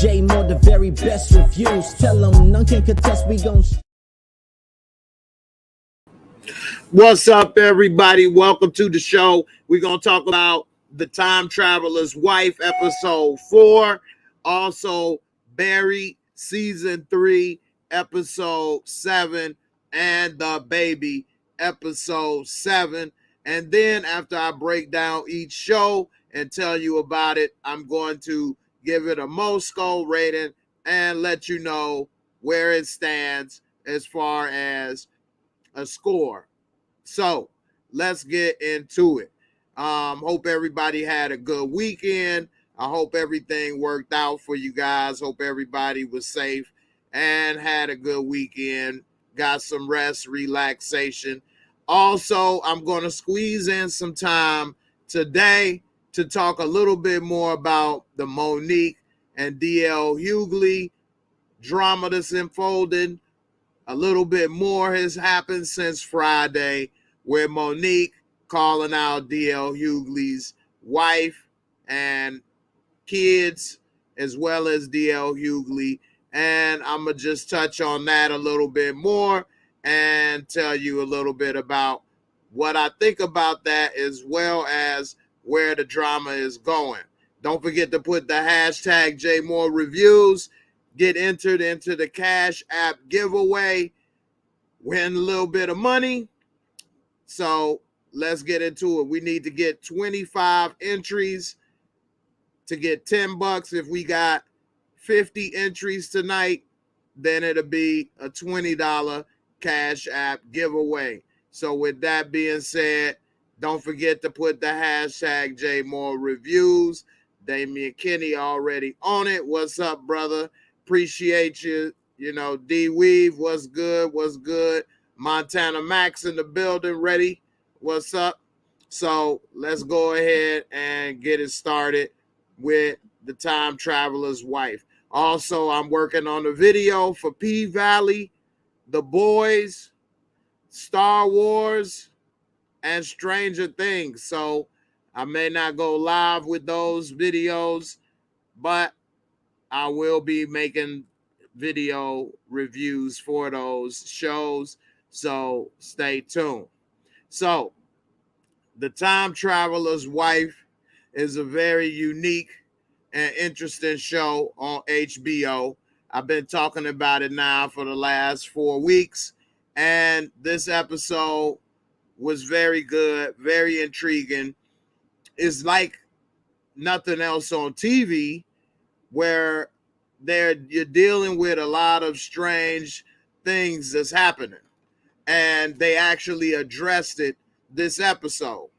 J Moore, the very best reviews. Tell them none can contest, we gon' What's up, everybody? Welcome to the show. We're going to talk about The Time Traveler's Wife, episode 4. Also, Barry, season 3, episode 7, and The Baby, episode 7. And then after I break down each show and tell you about it, I'm going to give it a Mosco rating and let you know where it stands as far as a score. So let's get into it. Hope everybody had a good weekend. I hope everything worked out for you guys. Hope everybody was safe and had a good weekend. Got some rest, relaxation. Also, I'm going to squeeze in some time today to talk a little bit more about the Monique and DL Hughley drama that's unfolding. A little bit more has happened since Friday, where Monique calling out DL Hughley's wife and kids, as well as DL Hughley. And I'm going to just touch on that a little bit more and tell you a little bit about what I think about that, as well as where the drama is going. Don't forget to put the hashtag JAYMOOREREVIEWS. Get entered into the Cash App giveaway, win a little bit of money. So let's get into it. We need to get 25 entries to get $10. If we got 50 entries tonight, then it'll be a $20 Cash App giveaway. So with that being said, don't forget to put the hashtag JAYMOOREREVIEWS. Damian Kinney already on it. What's up, brother? Appreciate you. You know, D Weave, what's good? What's good? Montana Max in the building, ready? What's up? So let's go ahead and get it started with The Time Traveler's Wife. Also, I'm working on the video for P-Valley, The Boys, Star Wars, and Stranger Things. So I may not go live with those videos, but I will be making video reviews for those shows, so stay tuned. So, The Time Traveler's Wife is a very unique and interesting show on HBO. I've been talking about it now for the last 4 weeks, and this episode was very good, very intriguing. It's like nothing else on TV, where you're dealing with a lot of strange things that's happening, and they actually addressed it this episode.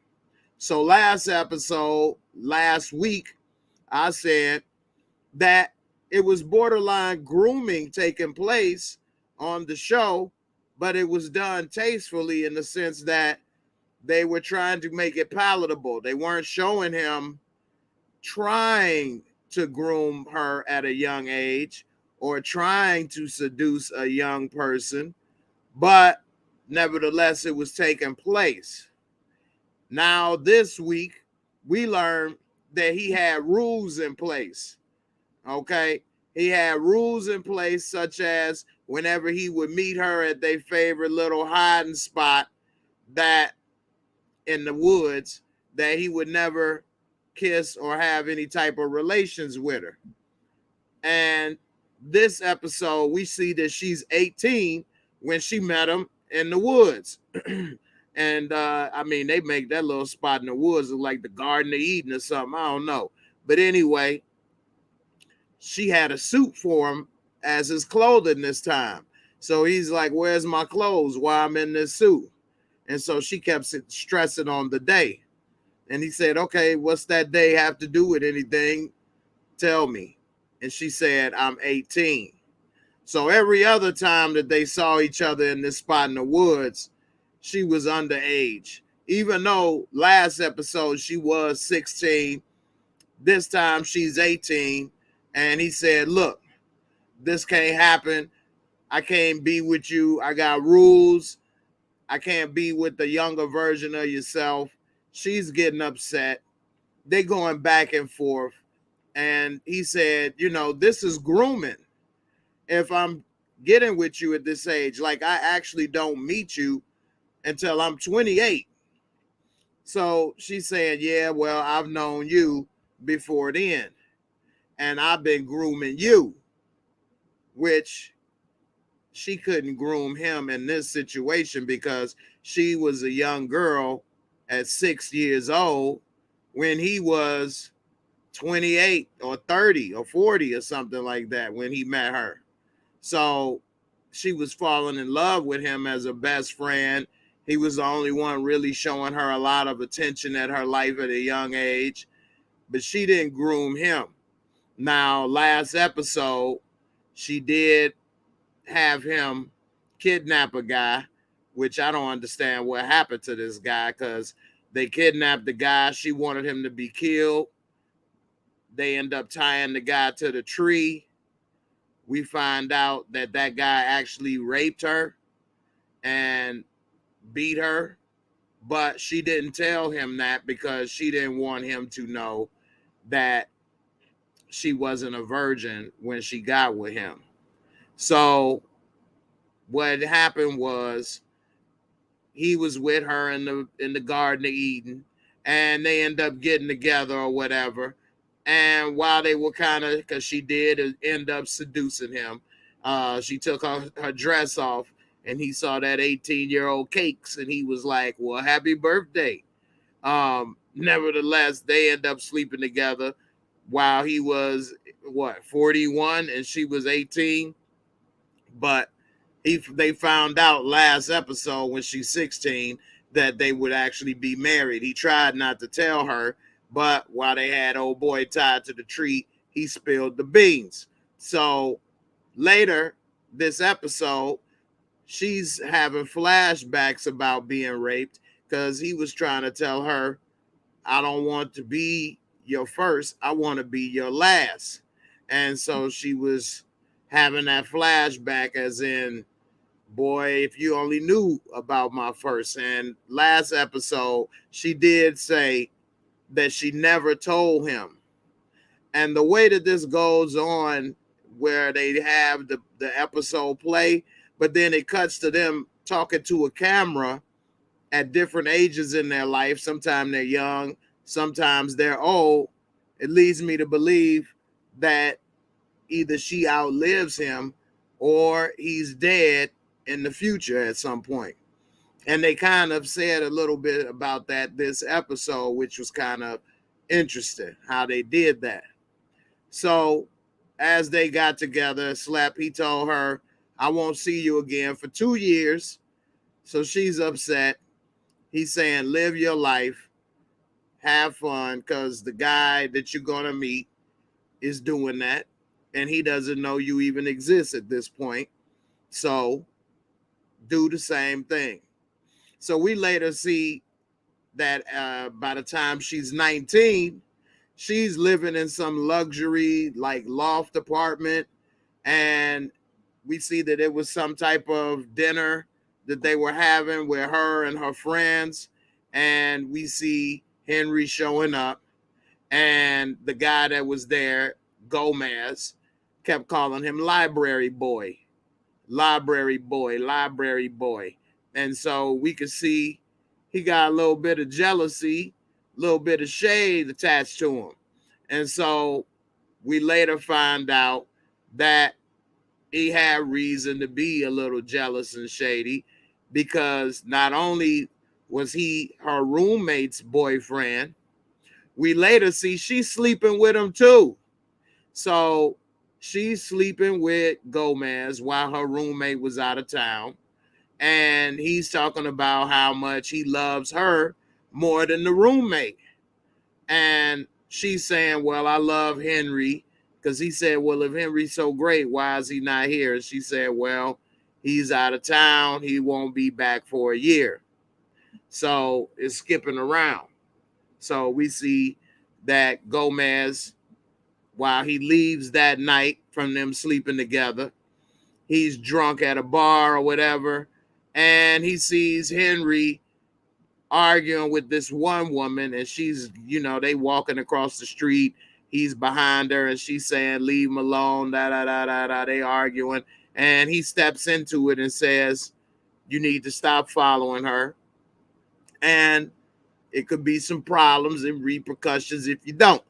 So last week, I said that it was borderline grooming taking place on the show, but it was done tastefully in the sense that they were trying to make it palatable. They weren't showing him trying to groom her at a young age or trying to seduce a young person, but nevertheless, it was taking place. Now, this week, we learned that he had rules in place, okay? He had rules in place, such as whenever he would meet her at their favorite little hiding spot that in the woods, that he would never kiss or have any type of relations with her. And this episode, we see that she's 18 when she met him in the woods. And I mean, they make that little spot in the woods look like the Garden of Eden or something. I don't know. But anyway, she had a suit for him as his clothing this time. So he's like, where's my clothes while I'm in this suit? And so she kept stressing on the day. And he said, okay, what's that day have to do with anything? Tell me. And she said, I'm 18. So every other time that they saw each other in this spot in the woods, she was underage. Even though last episode she was 16, this time she's 18. And he said, look, this can't happen. I can't be with you. I got rules. I can't be with the younger version of yourself. She's getting upset. They're going back and forth. And he said, this is grooming. If I'm getting with you at this age, like I actually don't meet you until I'm 28. So she's saying, yeah, well, I've known you before then, and I've been grooming you, which she couldn't groom him in this situation because she was a young girl at 6 years old when he was 28 or 30 or 40 or something like that when he met her. So she was falling in love with him as a best friend. He was the only one really showing her a lot of attention at her life at a young age, but she didn't groom him. Now, last episode, she did have him kidnap a guy, which I don't understand what happened to this guy because they kidnapped the guy. She wanted him to be killed. They end up tying the guy to the tree. We find out that that guy actually raped her and beat her, but she didn't tell him that because she didn't want him to know that she wasn't a virgin when she got with him. So what happened was he was with her in the Garden of Eden, and they end up getting together or whatever. And while they were kind of, because she did end up seducing him, she took her dress off, and he saw that 18-year-old cakes, and he was like, well, happy birthday. Nevertheless, they end up sleeping together while he was, 41, and she was 18. But they found out last episode when she's 16 that they would actually be married. He tried not to tell her, but while they had old boy tied to the tree, he spilled the beans. So later this episode, she's having flashbacks about being raped because he was trying to tell her, I don't want to be your first, I want to be your last. And so she was having that flashback as in, boy, if you only knew about my first. And last episode, she did say that she never told him. And the way that this goes on, where they have the episode play, but then it cuts to them talking to a camera at different ages in their life. Sometimes they're young, sometimes they're old. It leads me to believe that either she outlives him or he's dead in the future at some point. And they kind of said a little bit about that this episode, which was kind of interesting how they did that. So as they got together, slept, he told her, I won't see you again for 2 years. So she's upset. He's saying, live your life, have fun, because the guy that you're going to meet is doing that. And he doesn't know you even exist at this point. So do the same thing. So we later see that by the time she's 19, she's living in some luxury like loft apartment. And we see that it was some type of dinner that they were having with her and her friends. And we see Henry showing up. And the guy that was there, Gomez, kept calling him library boy, library boy, library boy. And so we could see he got a little bit of jealousy, a little bit of shade attached to him. And so we later find out that he had reason to be a little jealous and shady because not only was he her roommate's boyfriend, we later see she's sleeping with him too. So she's sleeping with Gomez while her roommate was out of town. And he's talking about how much he loves her more than the roommate. And she's saying, well, I love Henry. Because he said, well, if Henry's so great, why is he not here? And she said, well, he's out of town. He won't be back for a year. So it's skipping around. So we see that Gomez, while he leaves that night from them sleeping together, he's drunk at a bar or whatever, and he sees Henry arguing with this one woman, and she's, they walking across the street. he's behind her and she's saying, leave him alone, da da da da da. They arguing. And he steps into it and says, you need to stop following her. And it could be some problems and repercussions if you don't.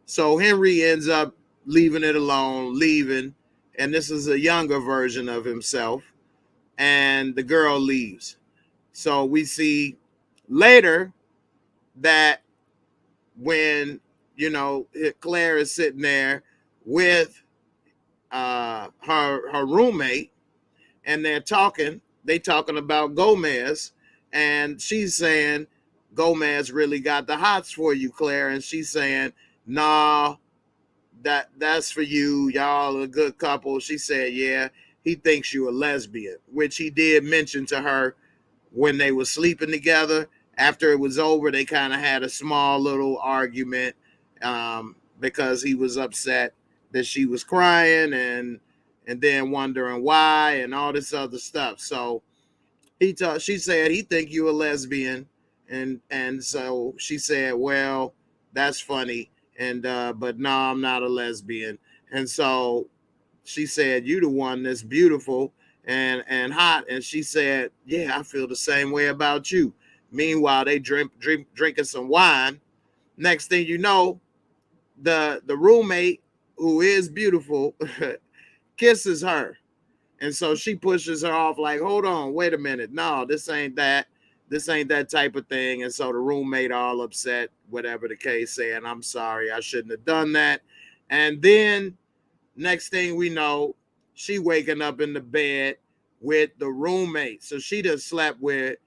So Henry ends up leaving it alone, leaving. And this is a younger version of himself. And the girl leaves. So we see later that when, you know, Claire is sitting there with her roommate, and they talking about Gomez, and she's saying Gomez really got the hots for you, Claire, and she's saying, nah, that's for you, y'all a good couple. She said, yeah, he thinks you a lesbian, which he did mention to her when they were sleeping together. After it was over, they kind of had a small little argument because he was upset that she was crying and then wondering why and all this other stuff. So she said he think you a lesbian, and so she said, well, that's funny, and but no, I'm not a lesbian. And so she said, you the one that's beautiful and hot. And she said, yeah, I feel the same way about you. Meanwhile, they drinking some wine. Next thing you know, the roommate, who is beautiful, kisses her. And so she pushes her off like, hold on, wait a minute. No, this ain't that. This ain't that type of thing. And so the roommate, all upset, whatever the case, saying, I'm sorry, I shouldn't have done that. And then next thing we know, she waking up in the bed with the roommate. So she just slept with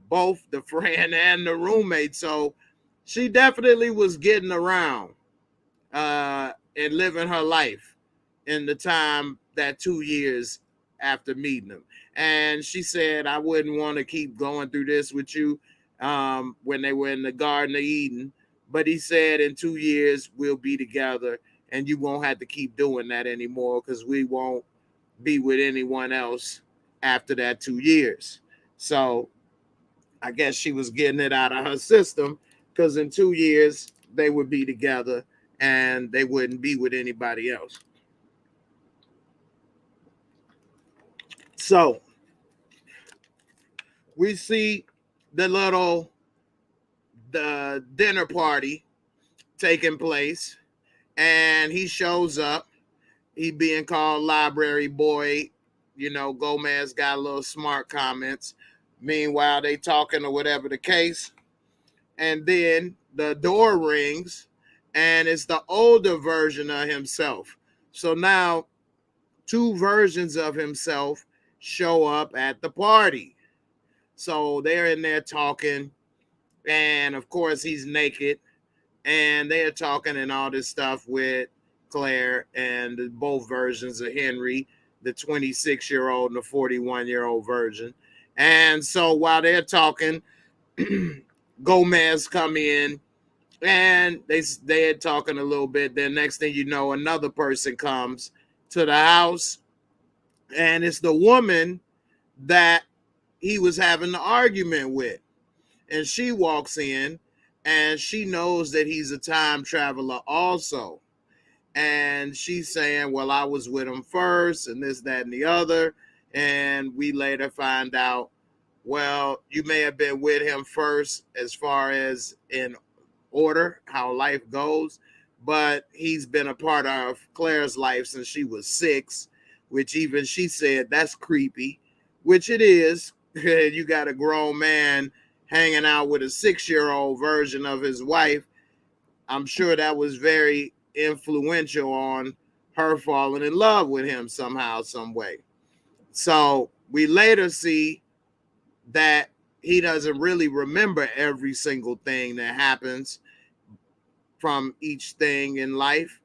both the friend and the roommate. So she definitely was getting around and living her life in the time, that 2 years after meeting him. And she said, I wouldn't want to keep going through this with you when they were in the Garden of Eden. But he said, in 2 years, we'll be together and you won't have to keep doing that anymore because we won't be with anyone else after that 2 years. So I guess she was getting it out of her system because in 2 years, they would be together and they wouldn't be with anybody else. So we see the dinner party taking place, and he shows up. He being called library boy. You know, Gomez got a little smart comments. Meanwhile, they talking or whatever the case. And then the door rings, and it's the older version of himself. So now 2 versions of himself show up at the party. So they're in there talking, and of course he's naked, and they're talking and all this stuff with Claire and both versions of Henry, the 26-year-old and the 41-year-old version. And so while they're talking, Gomez come in, and they're talking a little bit. Then next thing you know, another person comes to the house, and it's the woman that he was having the argument with. And she walks in, and she knows that he's a time traveler also. And she's saying, well, I was with him first, and this, that, and the other. And we later find out, well, you may have been with him first as far as in order, how life goes, but he's been a part of Claire's life since she was 6, which even she said that's creepy, which it is. You got a grown man hanging out with a 6-year-old version of his wife. I'm sure that was very influential on her falling in love with him somehow, some way. So we later see that he doesn't really remember every single thing that happens from each thing in life.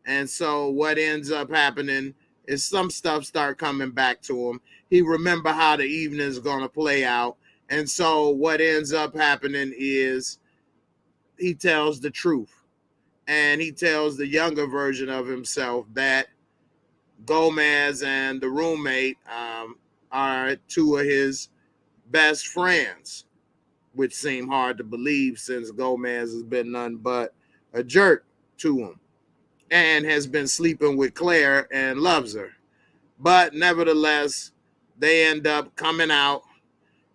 And so what ends up happening is some stuff start coming back to him. He remember how the evening is going to play out. And so what ends up happening is he tells the truth. And he tells the younger version of himself that Gomez and the roommate are 2 of his best friends, which seem hard to believe since Gomez has been none but a jerk to him. and has been sleeping with Claire and loves her. But nevertheless, they end up coming out.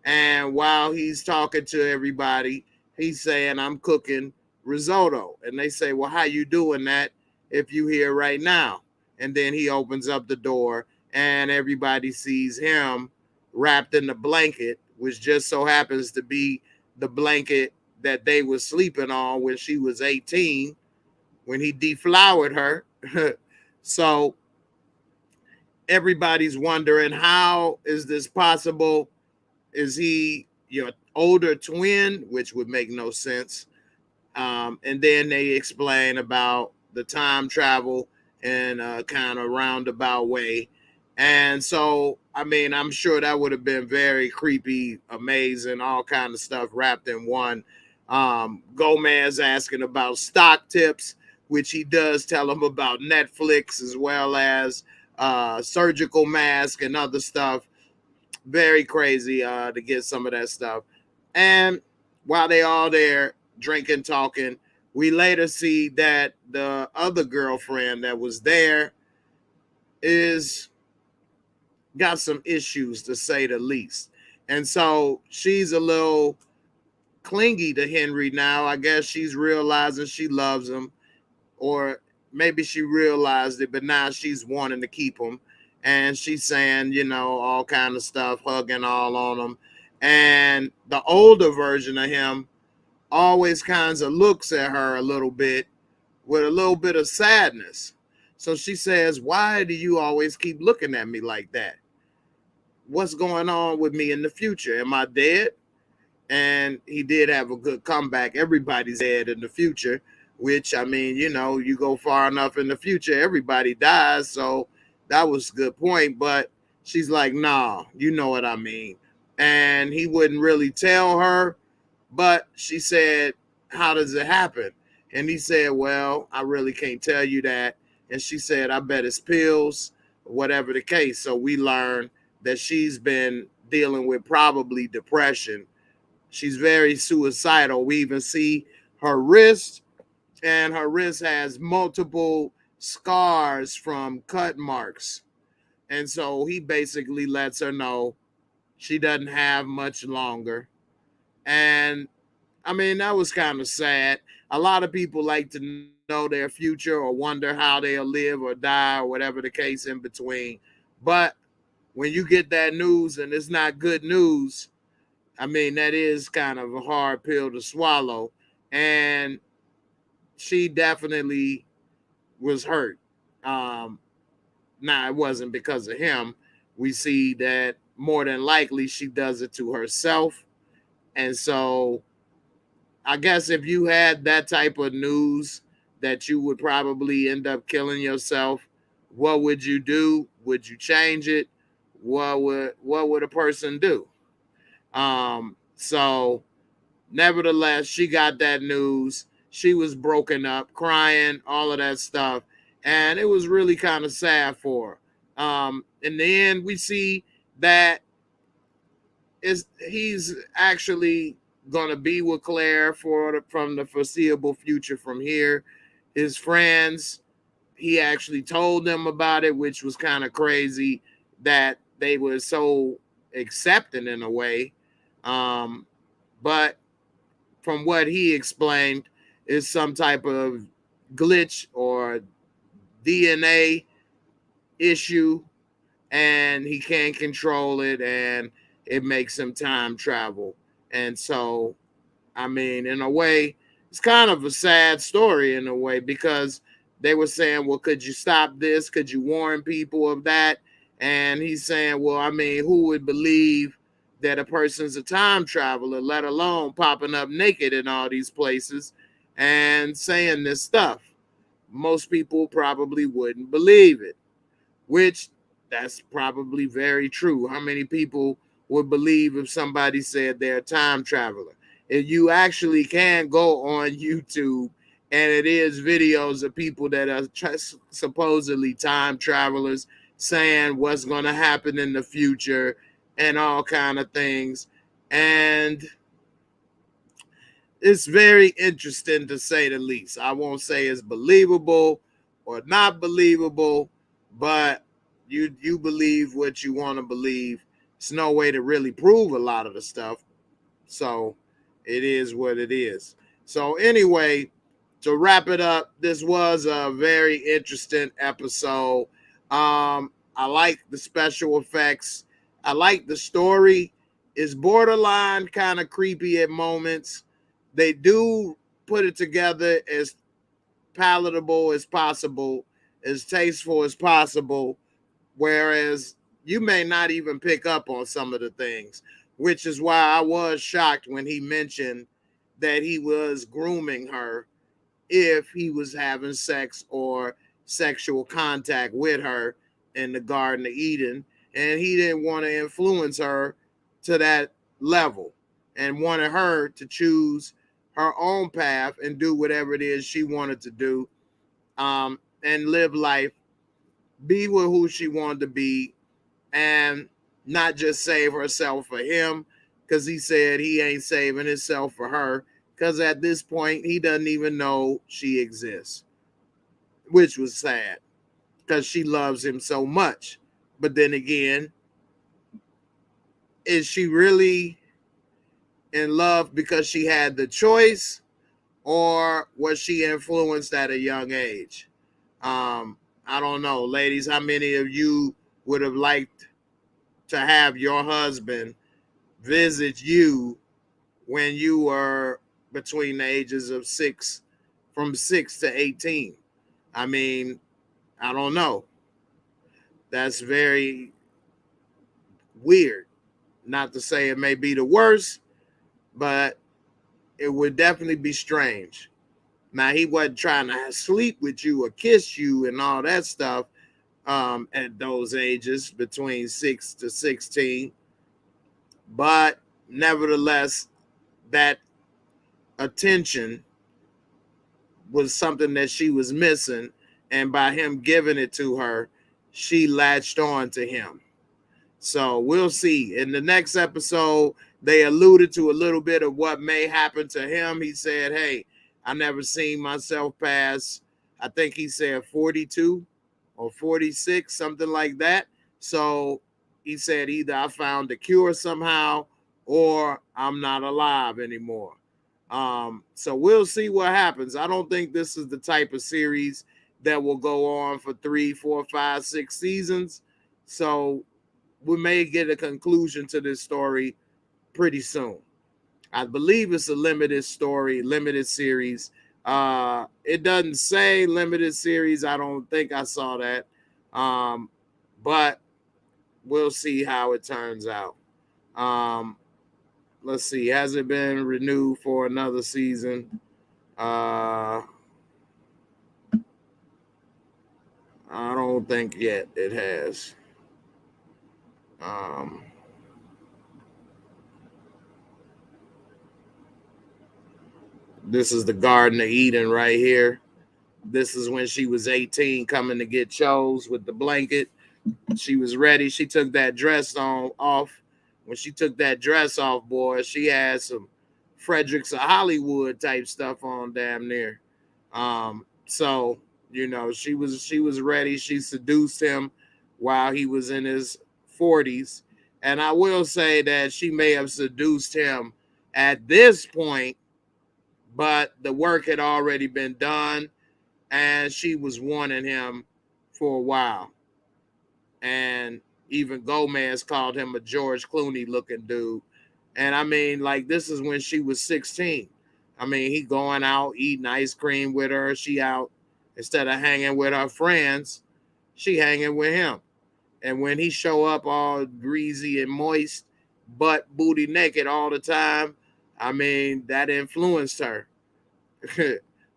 And while he's talking to everybody, he's saying, I'm cooking risotto. And they say, well, how you doing that if you here right now? And then he opens up the door and everybody sees him wrapped in the blanket, which just so happens to be the blanket that they were sleeping on when she was 18, when he deflowered her. So everybody's wondering, how is this possible? Is he your older twin? Which would make no sense. And then they explain about the time travel in a kind of roundabout way. And so, I mean, I'm sure that would have been very creepy, amazing, all kind of stuff wrapped in one. Gomez asking about stock tips, which he does tell him about Netflix as well as surgical mask and other stuff. Very crazy to get some of that stuff. And while they all there drinking, talking, we later see that the other girlfriend that was there is got some issues, to say the least. And so she's a little clingy to Henry now. I guess she's realizing she loves him, or maybe she realized it, but now she's wanting to keep him. And she's saying, you know, all kind of stuff, hugging all on him. And the older version of him always kinds of looks at her a little bit with a little bit of sadness. So she says, why do you always keep looking at me like that? What's going on with me in the future? Am I dead? And he did have a good comeback. Everybody's dead in the future, which, I mean, you know, you go far enough in the future, everybody dies. So that was a good point. But she's like, nah, you know what I mean. And he wouldn't really tell her, but she said, how does it happen? And he said, well, I really can't tell you that. And she said, I bet it's pills, whatever the case. So we learned that she's been dealing with probably depression. She's very suicidal. We even see her wrist, and her wrist has multiple scars from cut marks. And so he basically lets her know she doesn't have much longer. And I mean, that was kind of sad. A lot of people like to know their future or wonder how they'll live or die or whatever the case in between. But when you get that news and it's not good news, I mean, that is kind of a hard pill to swallow. And she definitely was hurt. Um, Now, it wasn't because of him. We see that more than likely she does it to herself. And so I guess if you had that type of news that you would probably end up killing yourself, what would you do? Would you change it? What would a person do? So nevertheless, she got that news. She was broken up, crying, all of that stuff. And it was really kind of sad for her. In the end, we see that he's actually going to be with Claire from the foreseeable future from here. His friends, he actually told them about it, which was kind of crazy that they were so accepting in a way. But from what he explained, is some type of glitch or DNA issue, and he can't control it, and it makes him time travel. And so, I mean, in a way, it's kind of a sad story in a way, because they were saying, well, could you stop this? Could you warn people of that? And he's saying, well, I mean, who would believe that a person's a time traveler, let alone popping up naked in all these places and saying this stuff? Most people probably wouldn't believe it, which that's probably very true. How many people would believe if somebody said they're a time traveler? If you actually can go on YouTube, and it is videos of people that are supposedly time travelers saying what's going to happen in the future and all kind of things. And it's very interesting, to say the least. I won't say it's believable, or not believable, but you believe what you want to believe. It's no way to really prove a lot of the stuff. So it is what it is. So anyway, to wrap it up, this was a very interesting episode. I like the special effects. I like the story. It's borderline kind of creepy at moments. They do put it together as palatable as possible, as tasteful as possible, whereas you may not even pick up on some of the things, which is why I was shocked when he mentioned that he was grooming her if he was having sex or sexual contact with her in the Garden of Eden. And he didn't want to influence her to that level and wanted her to choose her own path and do whatever it is she wanted to do, and live life, be with who she wanted to be, and not just save herself for him, because he said he ain't saving himself for her, because at this point he doesn't even know she exists, which was sad because she loves him so much. But then again, is she really in love because she had the choice, or was she influenced at a young age? I don't know, ladies. How many of you would have liked to have your husband visit you when you were between the ages of from 6 to 18? I mean, I don't know. That's very weird. Not to say it may be the worst, but it would definitely be strange. Now, he wasn't trying to sleep with you or kiss you and all that stuff at those ages between 6 to 16. But nevertheless, that attention was something that she was missing. And by him giving it to her, she latched on to him. So we'll see. In the next episode, they alluded to a little bit of what may happen to him. He said, hey, I never seen myself past, I think he said 42 or 46, something like that. So he said either I found the cure somehow or I'm not alive anymore. So we'll see what happens. I don't think this is the type of series that will go on for 3, 4, 5, 6 seasons. So we may get a conclusion to this story pretty soon. I believe it's a limited story, limited series. It doesn't say limited series. I don't think I saw that. But we'll see how it turns out. Let's see. Has it been renewed for another season? I don't think yet it has. This is the Garden of Eden right here. This is when she was 18, coming to get chose with the blanket. She was ready. She took that dress off. When she took that dress off, boy, she had some Fredericks of Hollywood type stuff on damn near. So she was ready. She seduced him while he was in his 40s. And I will say that she may have seduced him at this point, but the work had already been done, and she was wanting him for a while. And even Gomez called him a George Clooney looking dude. And I mean, like, this is when she was 16. I mean, he going out eating ice cream with her. She out, instead of hanging with her friends, she hanging with him. And when he show up all greasy and moist, butt booty naked all the time, I mean, that influenced her.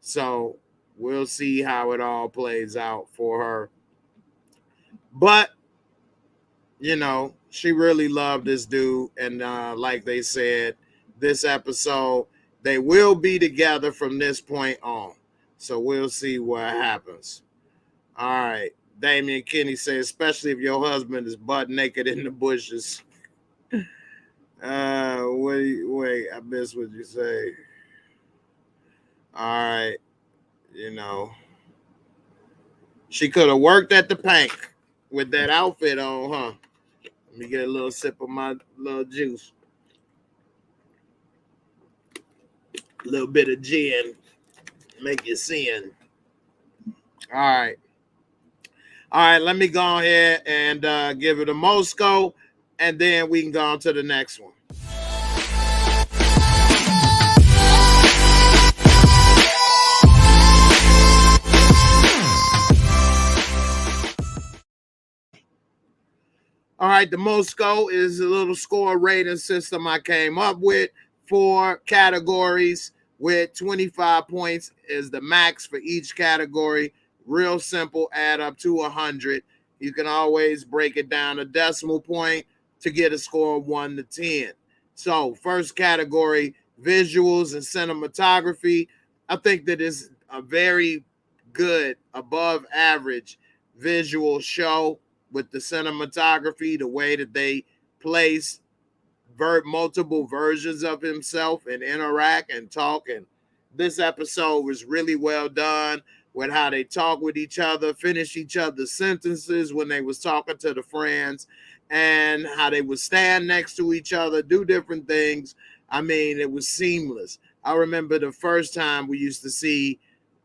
So we'll see how it all plays out for her. But she really loved this dude. And like they said, this episode, they will be together from this point on. So we'll see what happens. All right. Damian Kinney says, especially if your husband is butt naked in the bushes. Wait, I missed what you say. All right. She could have worked at the Pank with that outfit on, huh? Let me get a little sip of my little juice. A little bit of gin. Make you sin. All right. All right, let me go ahead and give it a Mosco, and then we can go on to the next one. All right, the Mosco is a little score rating system I came up with. 4 categories with 25 points is the max for each category. Real simple, add up to 100. You can always break it down a decimal point to get a score of 1 to 10. So first category, visuals and cinematography. I think that is a very good, above average visual show with the cinematography, the way that they place multiple versions of himself and interact and talk. And this episode was really well done with how they talk with each other, finish each other's sentences when they was talking to the friends, and how they would stand next to each other, do different things. I mean, it was seamless. I remember the first time we used to see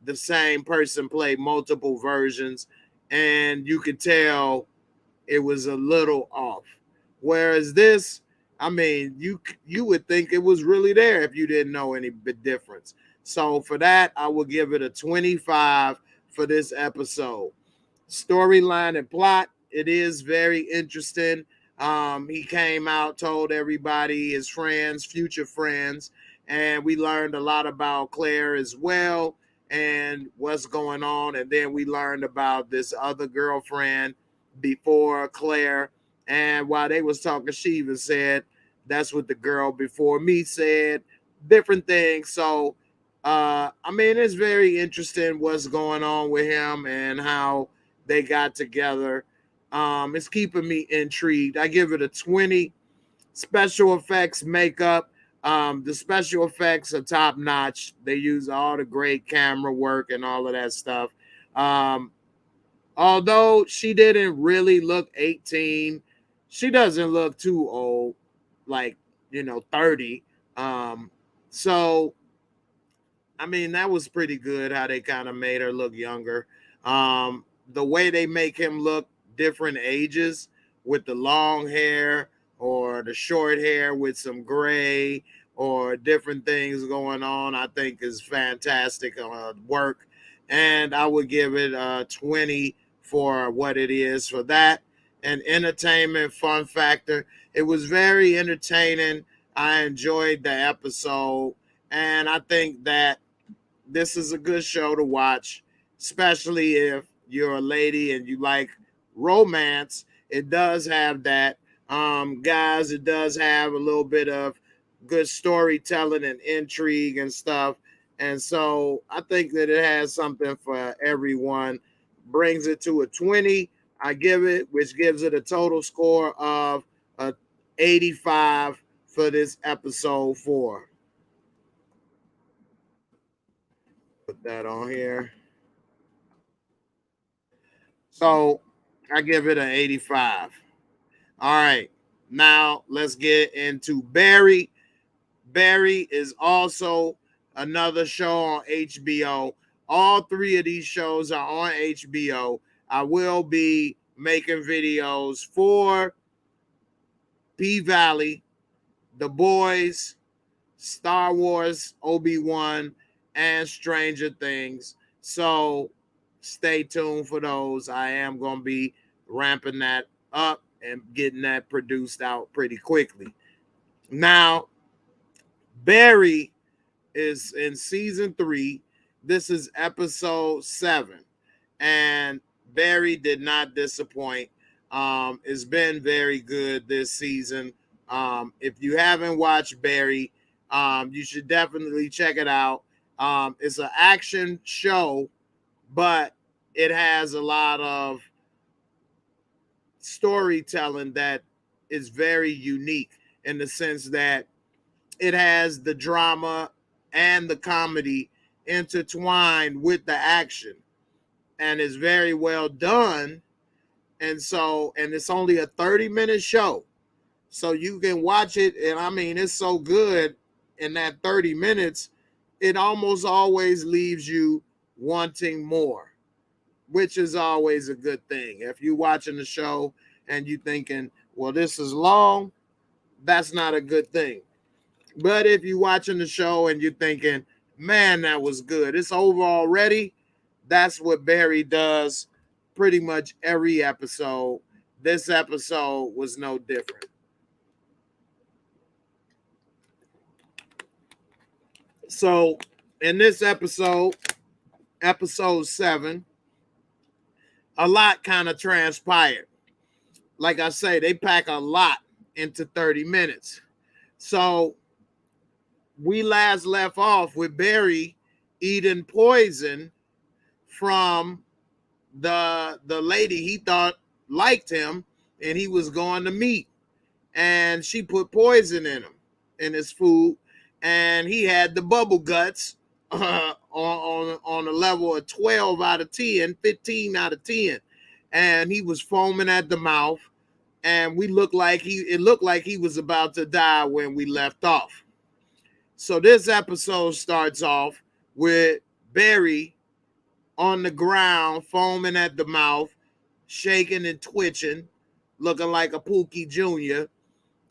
the same person play multiple versions, and you could tell it was a little off. Whereas this, I mean, you would think it was really there if you didn't know any bit difference. So for that, I will give it a 25 for this episode. Storyline and plot, it is very interesting. He came out, told everybody, his friends, future friends, and we learned a lot about Claire as well and what's going on. And then we learned about this other girlfriend before Claire. And while they was talking, she even said, that's what the girl before me said, different things. So, I mean, it's very interesting what's going on with him and how they got together. It's keeping me intrigued. I give it a 20. Special effects, makeup. The special effects are top notch. They use all the great camera work and all of that stuff. Although she didn't really look 18, she doesn't look too old, like, 30. So, I mean, that was pretty good how they kind of made her look younger. The way they make him look different ages with the long hair or the short hair with some gray or different things going on, I think is fantastic work. And I would give it a 20 for what it is for that. And entertainment, fun factor. It was very entertaining. I enjoyed the episode. And I think that this is a good show to watch, especially if you're a lady and you like romance. It does have that. Guys, it does have a little bit of good storytelling and intrigue and stuff. And so I think that it has something for everyone. Brings it to a 20. I give it, which gives it a total score of a 85 for this episode 4. Put that on here. So I give it an 85. All right. Now let's get into Barry. Barry is also another show on HBO. All 3 of these shows are on HBO. I will be making videos for P-Valley, The Boys, Star Wars, Obi-Wan, and Stranger Things. So stay tuned for those. I am going to be ramping that up and getting that produced out pretty quickly. Now, Barry is in season 3. This is episode 7. And Barry did not disappoint. It's been very good this season. If you haven't watched Barry, you should definitely check it out. It's an action show, but it has a lot of storytelling that is very unique in the sense that it has the drama and the comedy intertwined with the action. and it's very well done. And it's only a 30-minute show. So you can watch it, and I mean, it's so good in that 30 minutes, it almost always leaves you wanting more, which is always a good thing. If you're watching the show and you're thinking, well, this is long, that's not a good thing. But if you're watching the show and you're thinking, man, that was good, it's over already, that's what Barry does pretty much every episode. This episode was no different. So in this episode, episode 7, a lot kind of transpired. Like I say, they pack a lot into 30 minutes. So we last left off with Barry eating poison from the lady he thought liked him and he was going to meet. And she put poison in his food. And he had the bubble guts on a level of 12 out of 10, 15 out of 10. And he was foaming at the mouth. And it looked like he was about to die when we left off. So this episode starts off with Barry on the ground, foaming at the mouth, shaking and twitching, looking like a Pookie Jr.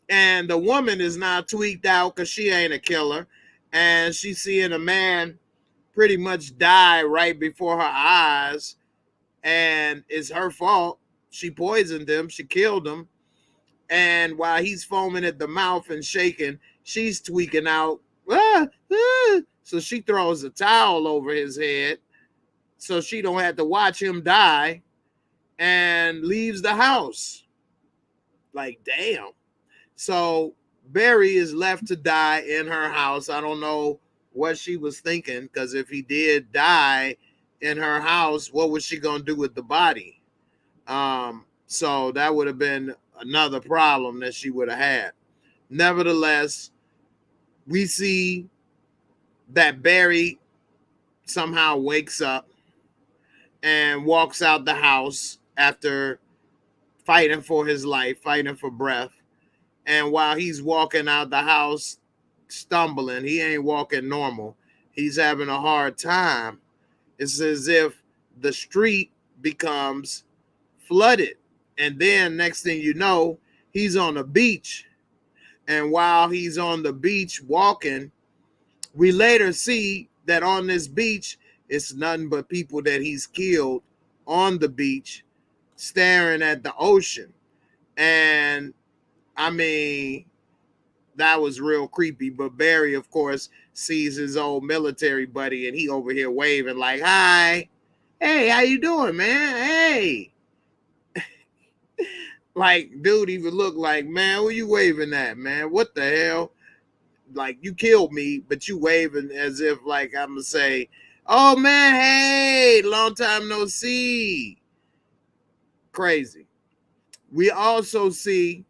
And the woman is now tweaked out because she ain't a killer. And she's seeing a man pretty much die right before her eyes. And it's her fault. She poisoned him. She killed him. And while he's foaming at the mouth and shaking, she's tweaking out. Ah, ah. So she throws a towel over his head so she don't have to watch him die and leaves the house. Like, damn. So Barry is left to die in her house. I don't know what she was thinking, because if he did die in her house, what was she going to do with the body? So that would have been another problem that she would have had. Nevertheless, we see that Barry somehow wakes up and walks out the house after fighting for his life, fighting for breath. And while he's walking out the house, stumbling, he ain't walking normal. He's having a hard time. It's as if the street becomes flooded. And then next thing you know, he's on the beach. And while he's on the beach walking, we later see that on this beach, it's nothing but people that he's killed on the beach, staring at the ocean. And I mean, that was real creepy. But Barry, of course, sees his old military buddy, and he over here waving like, hi, hey, how you doing, man? Hey. Like, dude even looked like, man, where you waving at, man? What the hell? Like, you killed me, but you waving as if, like, I'm going to say, oh, man, hey, long time no see. Crazy. We also see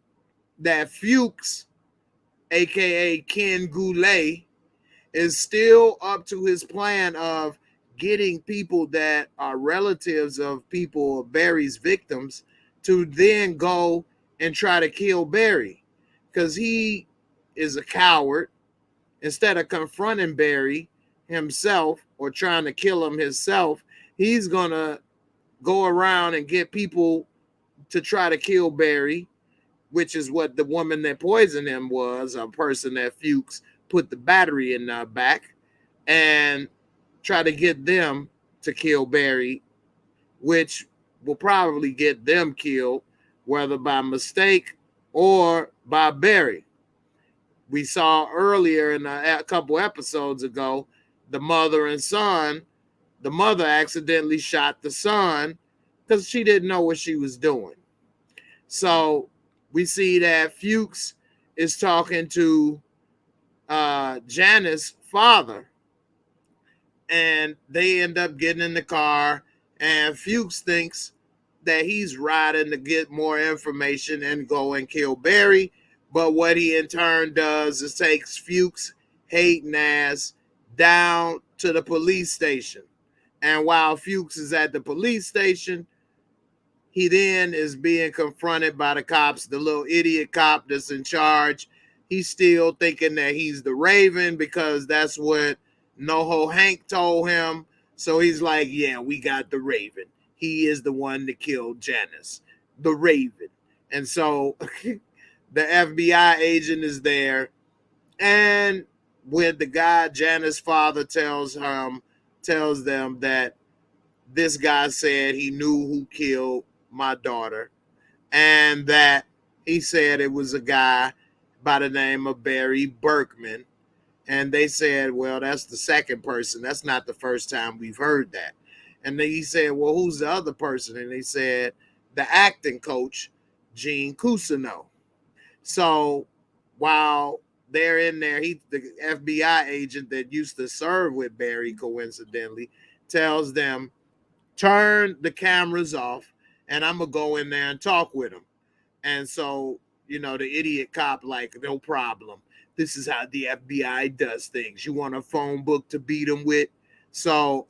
that Fuchs, a.k.a. Ken Goulet, is still up to his plan of getting people that are relatives of people of Barry's victims to then go and try to kill Barry, because he is a coward. Instead of confronting Barry himself or trying to kill him himself, he's going to go around and get people to try to kill Barry, which is what the woman that poisoned him was, a person that Fuchs put the battery in their back, and try to get them to kill Barry, which will probably get them killed, whether by mistake or by Barry. We saw earlier in a couple episodes ago, the mother and son, the mother accidentally shot the son because she didn't know what she was doing. So we see that Fuchs is talking to Janice's father, and they end up getting in the car, and Fuchs thinks that he's riding to get more information and go and kill Barry. But what he in turn does is takes Fuchs' hating ass down to the police station, And while Fuchs is at the police station, he then is being confronted by the cops, the little idiot cop that's in charge. He's still thinking that he's the Raven because that's what NoHo Hank told him. So he's like, yeah, we got the Raven. He is the one that killed Janice, the Raven. And so the FBI agent is there. And when the guy, Janice's father, tells them that this guy said he knew who killed my daughter, and that he said it was a guy by the name of Barry Berkman. And they said, well, that's the second person. That's not the first time we've heard that. And then he said, well, who's the other person? And they said, the acting coach, Gene Cucino. So while they're in there, the FBI agent that used to serve with Barry, coincidentally, tells them, turn the cameras off, and I'm going to go in there and talk with him. And so, the idiot cop, like, no problem. This is how the FBI does things. You want a phone book to beat him with? So,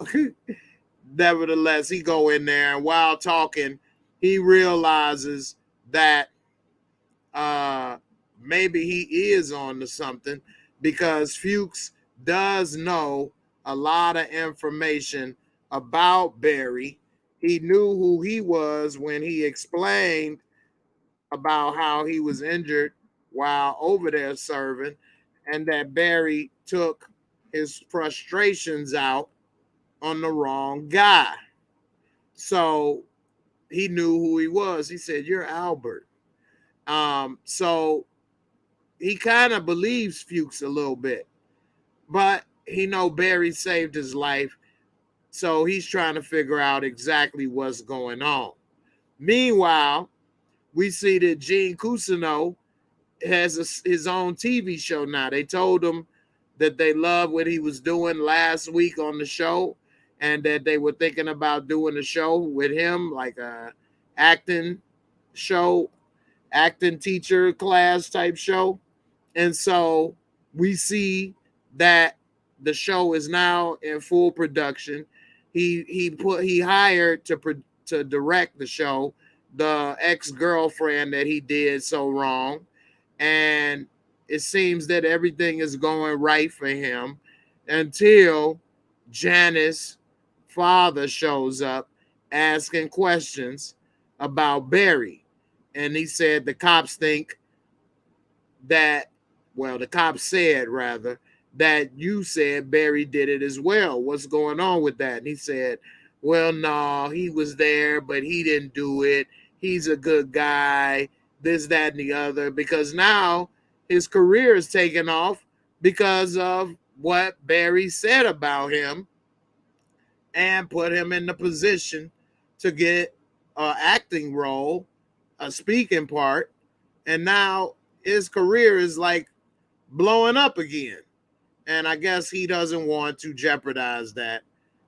nevertheless, he go in there, and while talking, he realizes that maybe he is on to something, because Fuchs does know a lot of information about Barry. He knew who he was when he explained about how he was injured while over there serving, and that Barry took his frustrations out on the wrong guy. So he knew who he was. He said, you're Albert. So he kind of believes Fuchs a little bit, but he know Barry saved his life. So he's trying to figure out exactly what's going on. Meanwhile, we see that Gene Cucino has his own TV show now. They told him that they loved what he was doing last week on the show, and that they were thinking about doing a show with him, like a acting show, acting teacher class type show. And so we see that the show is now in full production. He hired to direct the show the ex-girlfriend that he did so wrong, and it seems that everything is going right for him until Janice's father shows up asking questions about Barry. And he said the cops think that, well, the cops said rather that you said Barry did it as well. What's going on with that? And he said, well, no, he was there, but he didn't do it. He's a good guy, this, that, and the other, because now his career is taking off because of what Barry said about him and put him in the position to get an acting role, a speaking part, and now his career is like blowing up again. And I guess he doesn't want to jeopardize that,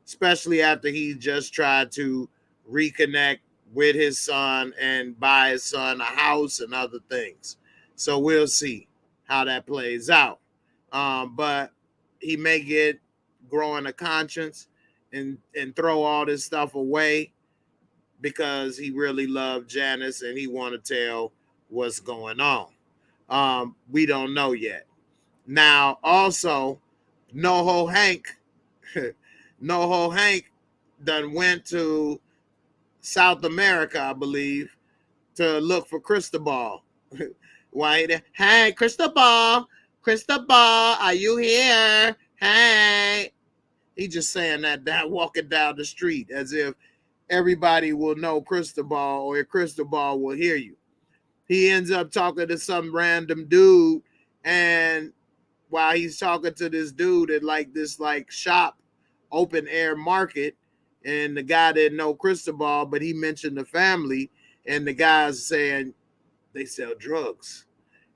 especially after he just tried to reconnect with his son and buy his son a house and other things. So we'll see how that plays out. But he may get growing a conscience and throw all this stuff away because he really loved Janice and he want to tell what's going on. We don't know yet. Now, also, NoHo Hank done went to South America, I believe, to look for Cristobal. Why? Hey, Cristobal, are you here? Hey. He just saying that walking down the street as if everybody will know Cristobal or Cristobal will hear you. He ends up talking to some random dude, and while he's talking to this dude at this shop, open air market, and the guy didn't know Cristobal, but he mentioned the family, and the guy's saying they sell drugs.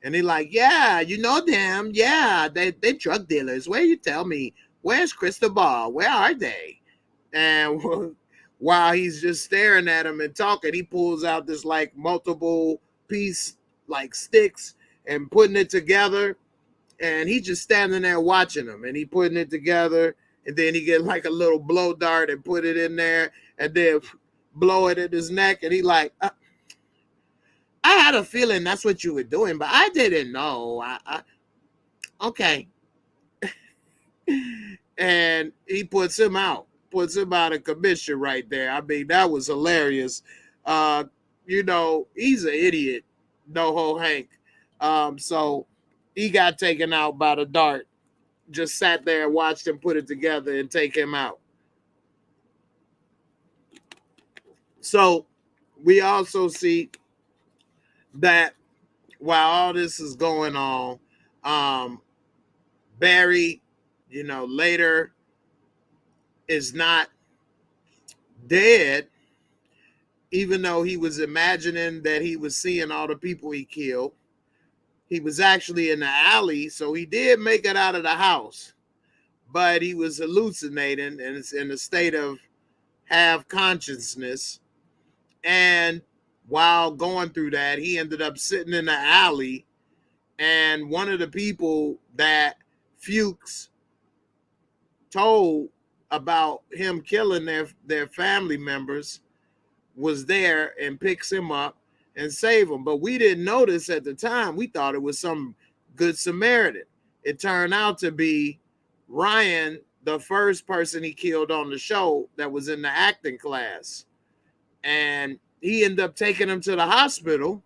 And he like, yeah, you know them. Yeah, they drug dealers. Where you tell me? Where's Cristobal? Where are they? And while he's just staring at him and talking, he pulls out this multiple piece sticks and putting it together. And he's just standing there watching him, and he putting it together, and then he get like a little blow dart and put it in there and then blow it in his neck. And he like, I had a feeling that's what you were doing, but I didn't know. Okay. And he puts him out of commission right there. I mean, that was hilarious. He's an idiot, NoHo Hank. So he got taken out by the dart. Just sat there and watched him put it together and take him out. So we also see that while all this is going on, Barry, later is not dead, even though he was imagining that he was seeing all the people he killed. He was actually in the alley, so he did make it out of the house, but he was hallucinating and it's in a state of half consciousness. And while going through that, he ended up sitting in the alley, and one of the people that Fuchs told about him killing their family members was there and picks him up and save him. But we didn't notice at the time. We thought it was some good Samaritan. It turned out to be Ryan, the first person he killed on the show that was in the acting class. And he ended up taking him to the hospital,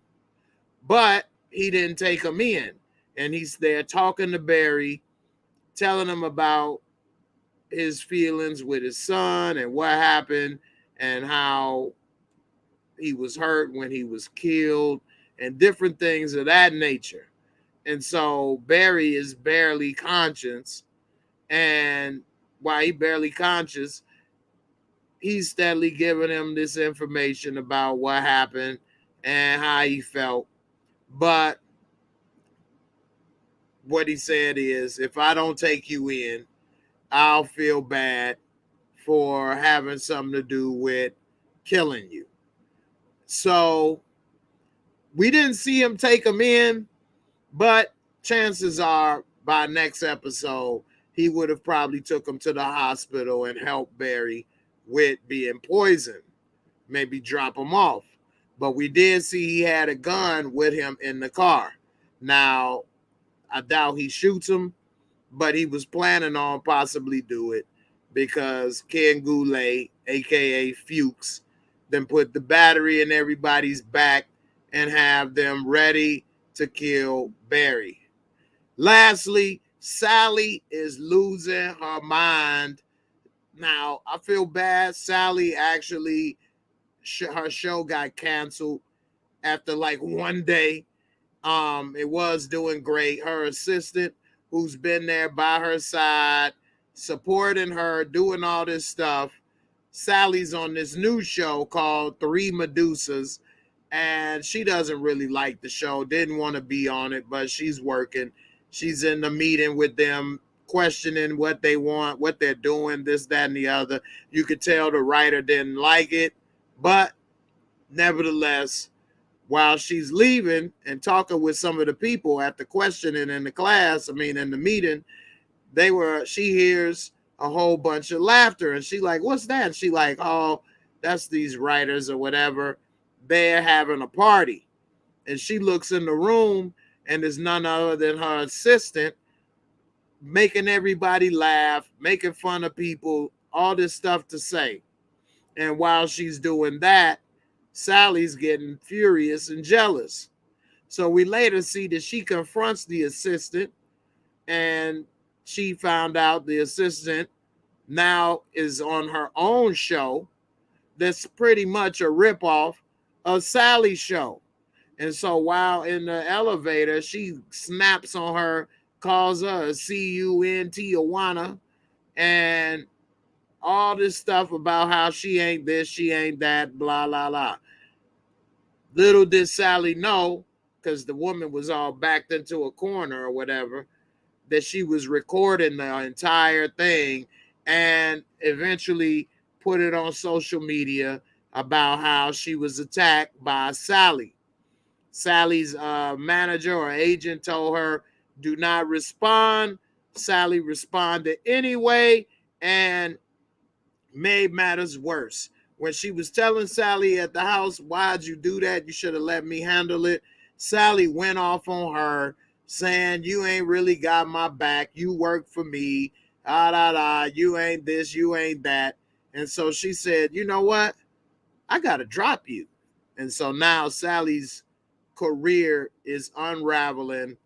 but he didn't take him in. And he's there talking to Barry, telling him about his feelings with his son and what happened and how he was hurt when he was killed and different things of that nature. And so Barry is barely conscious. And while he barely conscious, he's steadily giving him this information about what happened and how he felt. But what he said is, if I don't take you in, I'll feel bad for having something to do with killing you. So we didn't see him take him in, but chances are by next episode, he would have probably took him to the hospital and helped Barry with being poisoned, maybe drop him off. But we did see he had a gun with him in the car. Now, I doubt he shoots him, but he was planning on possibly do it because Ken Goulet, a.k.a. Fuchs, then put the battery in everybody's back and have them ready to kill Barry. Lastly, Sally is losing her mind. Now, I feel bad. Sally actually, her show got canceled after like one day. It was doing great. Her assistant, who's been there by her side, supporting her, doing all this stuff. Sally's on this new show called Three Medusas, and she doesn't really like the show, didn't want to be on it, but she's working. She's in the meeting with them, questioning what they want, what they're doing, this, that, and the other. You could tell the writer didn't like it, but nevertheless, while she's leaving and talking with some of the people at the questioning in the class, in the meeting, she hears a whole bunch of laughter, and she like, what's that? And she like, oh, that's these writers or whatever. They're having a party. And she looks in the room, and there's none other than her assistant making everybody laugh, making fun of people, all this stuff to say. And while she's doing that, Sally's getting furious and jealous. So we later see that she confronts the assistant, and she found out the assistant now is on her own show that's pretty much a ripoff of Sally's show. And so while in the elevator, she snaps on her, calls her a C-U-N-Tijuana, and all this stuff about how she ain't this, she ain't that, blah, blah, blah. Little did Sally know, because the woman was all backed into a corner or whatever, that she was recording the entire thing and eventually put it on social media about how she was attacked by Sally. Sally's manager or agent told her, do not respond. Sally responded anyway, and made matters worse. When she was telling Sally at the house, why'd you do that? You should have let me handle it. Sally went off on her saying, you ain't really got my back. You work for me. You ain't this, you ain't that. And so she said, you know what? I got to drop you. And so now Sally's career is unraveling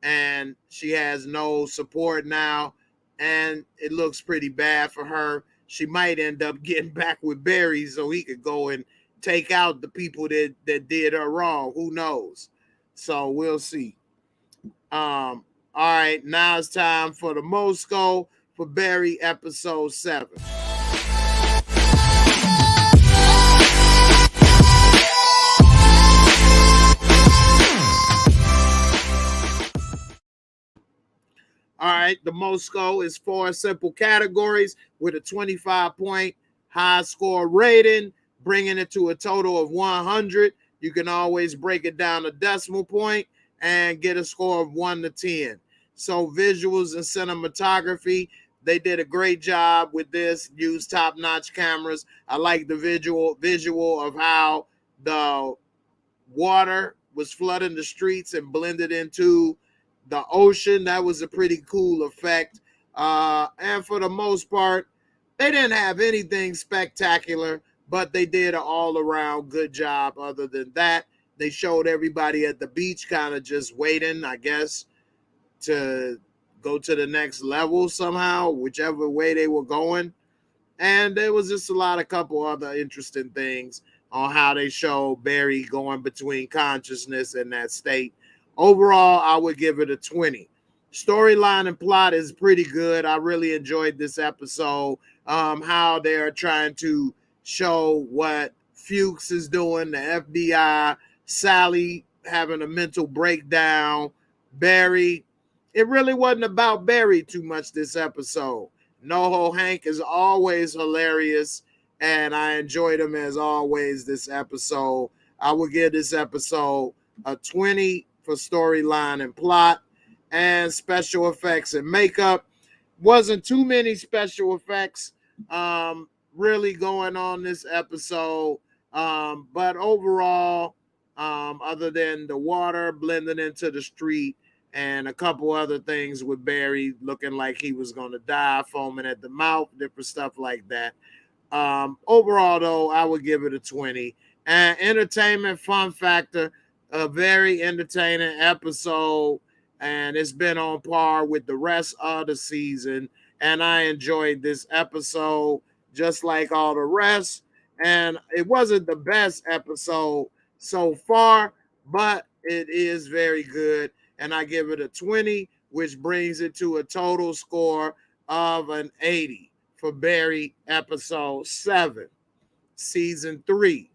and she has no support now. And it looks pretty bad for her. She might end up getting back with Barry so he could go and take out the people that did her wrong. Who knows? So we'll see. All right, now it's time for the Mosco for Barry episode 7. All right, the Mosco is 4 simple categories with a 25-point high score rating, bringing it to a total of 100. You can always break it down a decimal point and get a score of 1 to 10. So visuals and cinematography, they did a great job with this. Used top-notch cameras. I like the visual of how the water was flooding the streets and blended into the ocean. That was a pretty cool effect. And for the most part, they didn't have anything spectacular, but they did an all-around good job. Other than that, they showed everybody at the beach kind of just waiting, I guess, to go to the next level somehow, whichever way they were going. And there was just a couple other interesting things on how they show Barry going between consciousness and that state. Overall, I would give it a 20. Storyline and plot is pretty good. I really enjoyed this episode. How they're trying to show what Fuchs is doing, the FBI, Sally having a mental breakdown, Barry. It really wasn't about Barry too much this episode. NoHo Hank is always hilarious, and I enjoyed him as always this episode. I would give this episode a 20 for storyline and plot, and special effects and makeup. Wasn't too many special effects really going on this episode, but overall, other than the water blending into the street and a couple other things with Barry looking like he was going to die, foaming at the mouth, different stuff like that. Overall, though, I would give it a 20. And entertainment, fun factor, a very entertaining episode, and it's been on par with the rest of the season. And I enjoyed this episode just like all the rest. And it wasn't the best episode so far, but it is very good. And I give it a 20, which brings it to a total score of an 80 for Barry episode 7, season 3.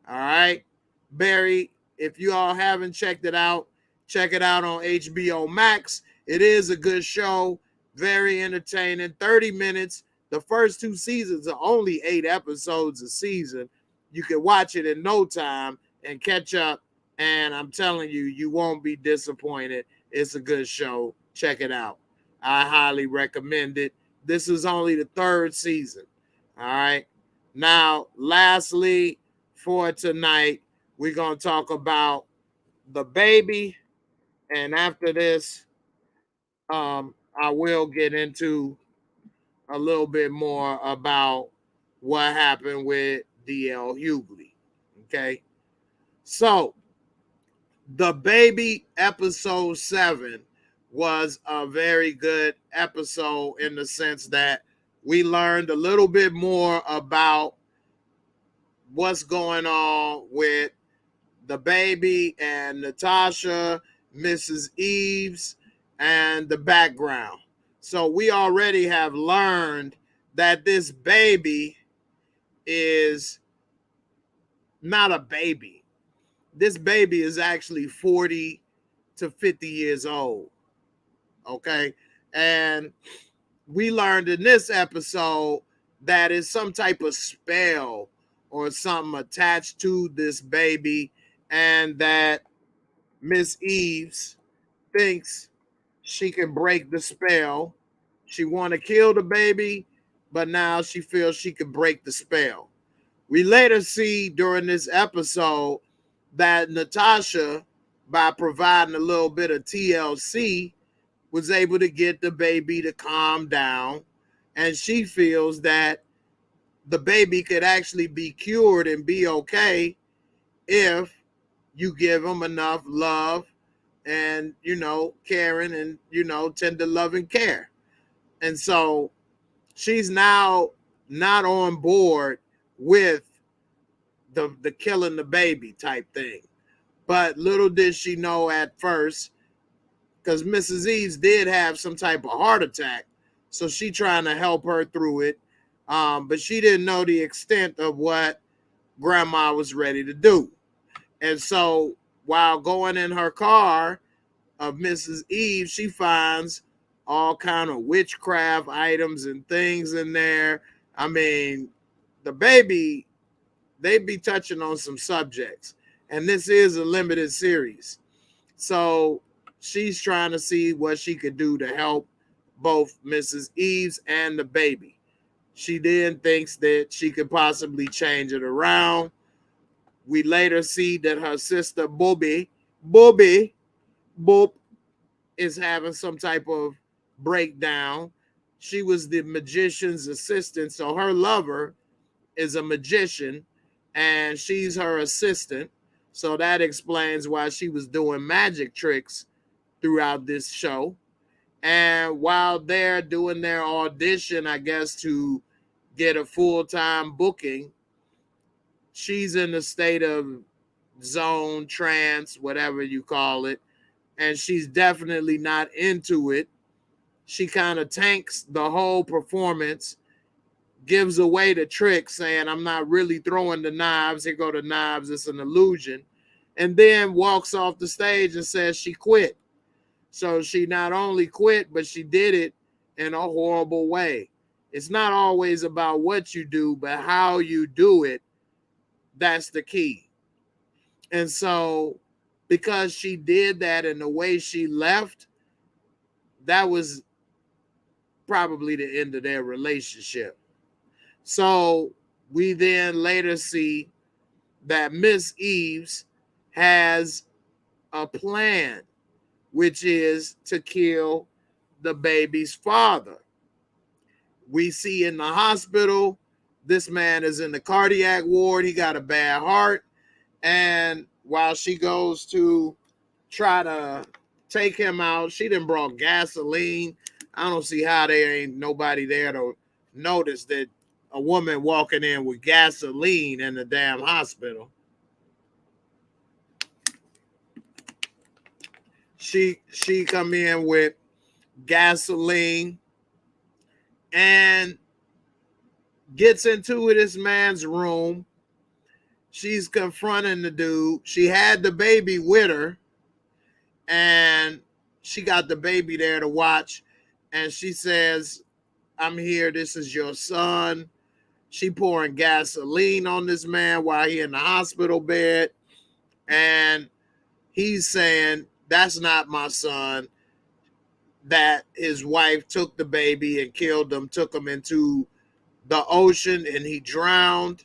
All right, Barry, if you all haven't checked it out, check it out on HBO Max. It is a good show, very entertaining, 30 minutes. The first 2 seasons are only 8 episodes a season. You can watch it in no time and catch up, and I'm telling you, you won't be disappointed. It's a good show. Check it out. I highly recommend it. This is only the 3rd season. All right. Now, lastly, for tonight, we're going to talk about The Baby. And after this, I will get into a little bit more about what happened with D.L. Hughley. Okay. So, The Baby episode 7 was a very good episode in the sense that we learned a little bit more about what's going on with the baby and Natasha, Mrs. Eves, and the background. So we already have learned that this baby is not a baby. This baby is actually 40 to 50 years old. Okay. And we learned in this episode that it's some type of spell or something attached to this baby, and that Miss Eves thinks she can break the spell. She want to kill the baby, but now she feels she could break the spell. We later see during this episode that Natasha, by providing a little bit of TLC, was able to get the baby to calm down, and she feels that the baby could actually be cured and be okay if you give him enough love and, caring and, tender love and care. And so she's now not on board with the killing the baby type thing. But little did she know at first, because Mrs. Eves did have some type of heart attack, so she trying to help her through it. But she didn't know the extent of what Grandma was ready to do. And so while going in her car of Mrs. Eve, she finds all kind of witchcraft items and things in there. I mean, the baby, they be touching on some subjects. And this is a limited series. So she's trying to see what she could do to help both Mrs. Eves and the baby. She then thinks that she could possibly change it around. We later see that her sister Bobby, is having some type of breakdown. She was the magician's assistant, so her lover is a magician, and she's her assistant. So that explains why she was doing magic tricks throughout this show. And while they're doing their audition, I guess, to get a full-time booking, she's in a state of zone, trance, whatever you call it, and she's definitely not into it. She kind of tanks the whole performance, gives away the trick, saying, I'm not really throwing the knives. Here go the knives. It's an illusion. And then walks off the stage and says she quit. So she not only quit, but she did it in a horrible way. It's not always about what you do, but how you do it. That's the key. And so because she did that in the way she left, that was probably the end of their relationship. So we then later see that Miss Eves has a plan, which is to kill the baby's father. We see in the hospital, this man is in the cardiac ward. He got a bad heart. And while she goes to try to take him out, she done brought gasoline. I don't see how there ain't nobody there to notice that a woman walking in with gasoline in the damn hospital. She come in with gasoline and gets into this man's room. She's confronting the dude. She had the baby with her, and she got the baby there to watch. And she says, I'm here. This is your son. She pouring gasoline on this man while he in the hospital bed. And he's saying, that's not my son. That his wife took the baby and killed him, took him into the ocean, and he drowned.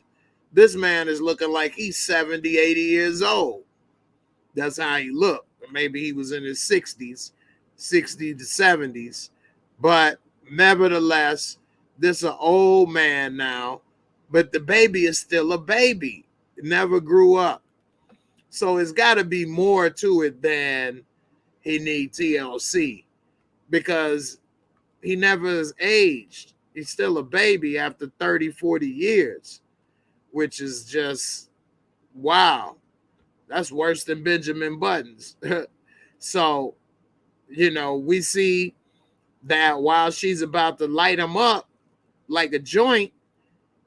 This man is looking like he's 70, 80 years old. That's how he looked. Maybe he was in his 60s, 60 to 70s. But nevertheless, this is an old man now. But the baby is still a baby. It never grew up. So it's got to be more to it than he needs TLC. Because he never has aged. He's still a baby after 30, 40 years. Which is just, wow. That's worse than Benjamin Buttons. So, we see that while she's about to light him up like a joint,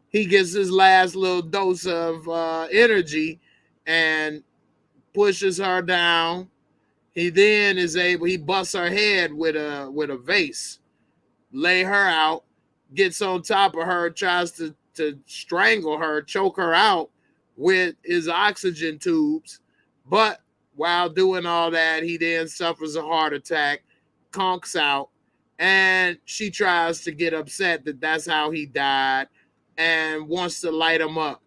he gets his last little dose of energy and pushes her down. He then he busts her head with a vase, lay her out, gets on top of her, tries to strangle her, choke her out with his oxygen tubes. But while doing all that, he then suffers a heart attack, conks out, And she tries to get upset that that's how he died and wants to light him up.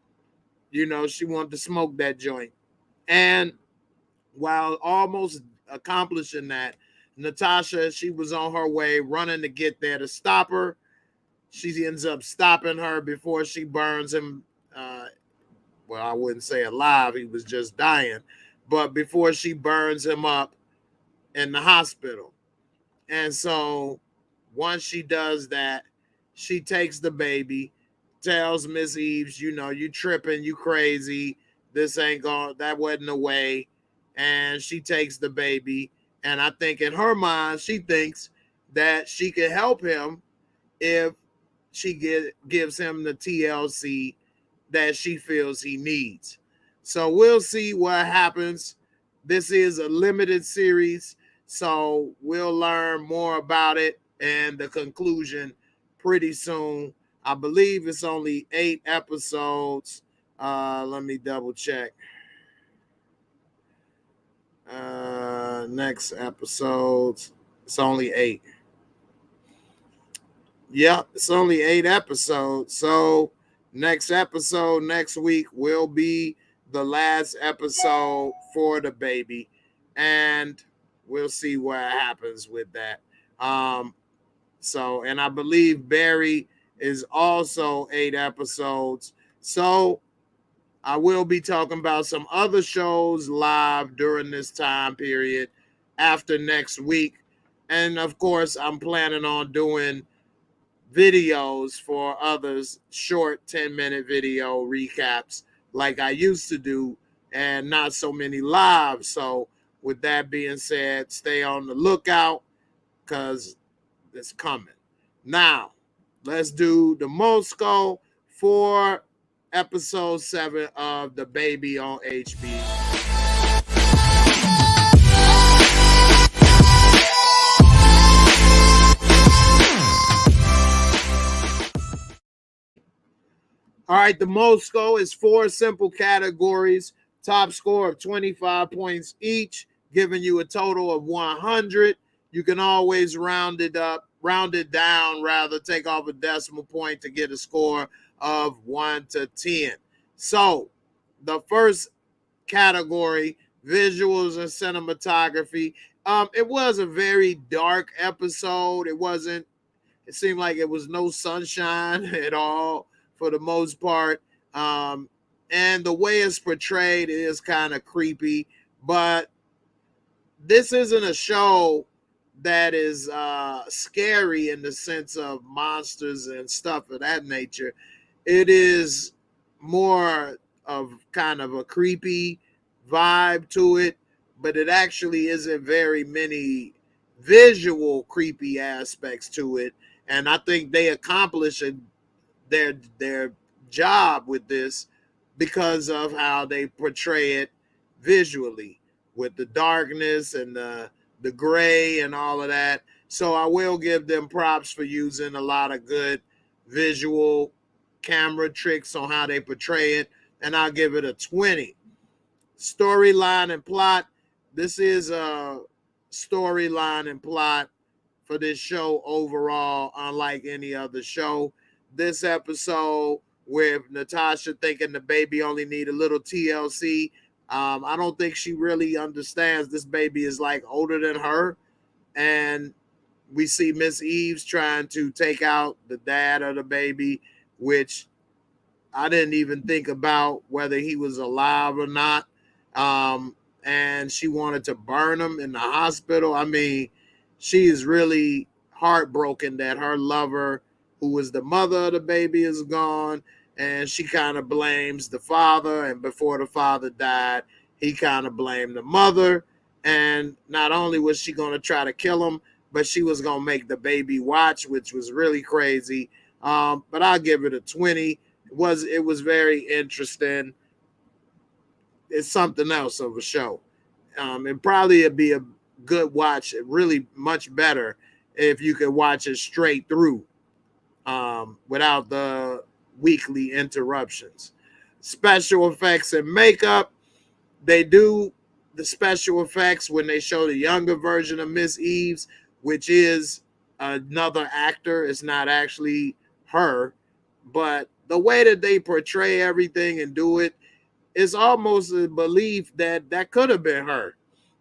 You know, she wanted to smoke that joint. And while almost accomplishing that, Natasha, she was on her way running to get there to stop her. She ends up stopping her before she burns him. Well, I wouldn't say alive. He was just dying. But before she burns him up in the hospital. And so once she does that, she takes the baby, tells Miss Eves, you know, you tripping, you crazy. This ain't going, that wasn't the way. And she takes the baby. And I think in her mind, she thinks that she can help him if she gives him the TLC that she feels he needs. So we'll see what happens. This is a limited series, so we'll learn more about it and the conclusion pretty soon. I believe it's only 8 episodes. Let me double check. Next episodes, it's only 8. Yep, it's only 8 episodes. So next episode next week will be the last episode for the baby, and we'll see what happens with that. So, and I believe Barry is also 8 episodes. So I will be talking about some other shows live during this time period after next week. And of course, I'm planning on doing videos for others, short 10-minute video recaps like I used to do, and not so many live. So with that being said, stay on the lookout because it's coming. Now, let's do the Mosco for episode 7 of The Baby on HB. All right, the Mosco is 4 simple categories, top score of 25 points each, giving you a total of 100. You can always round it down, rather, take off a decimal point to get a score of 1 to 10. So the first category, visuals and cinematography. It was a very dark episode. It seemed like it was no sunshine at all for the most part. And the way it's portrayed is kind of creepy, but this isn't a show that is scary in the sense of monsters and stuff of that nature. It is more of kind of a creepy vibe to it, but it actually isn't very many visual creepy aspects to it. And I think they accomplish their job with this because of how they portray it visually with the darkness and the gray and all of that. So I will give them props for using a lot of good visual camera tricks on how they portray it, and I'll give it a 20. Storyline and plot. This is a storyline and plot for this show overall, unlike any other show. This episode with Natasha thinking the baby only need a little TLC. I don't think she really understands this baby is like older than her. And we see Miss Eves trying to take out the dad of the baby, which I didn't even think about whether he was alive or not. And she wanted to burn him in the hospital. I mean, she is really heartbroken that her lover, who was the mother of the baby, is gone. And she kind of blames the father. And before the father died, he kind of blamed the mother. And not only was she going to try to kill him, but she was going to make the baby watch, which was really crazy. But I'll give it a 20. It was very interesting. It's something else of a show. It probably would be a good watch, really much better if you could watch it straight through without the weekly interruptions. Special effects and makeup. They do the special effects when they show the younger version of Miss Eves, which is another actor. It's not actually her, but the way that they portray everything and do it is almost a belief that that could have been her.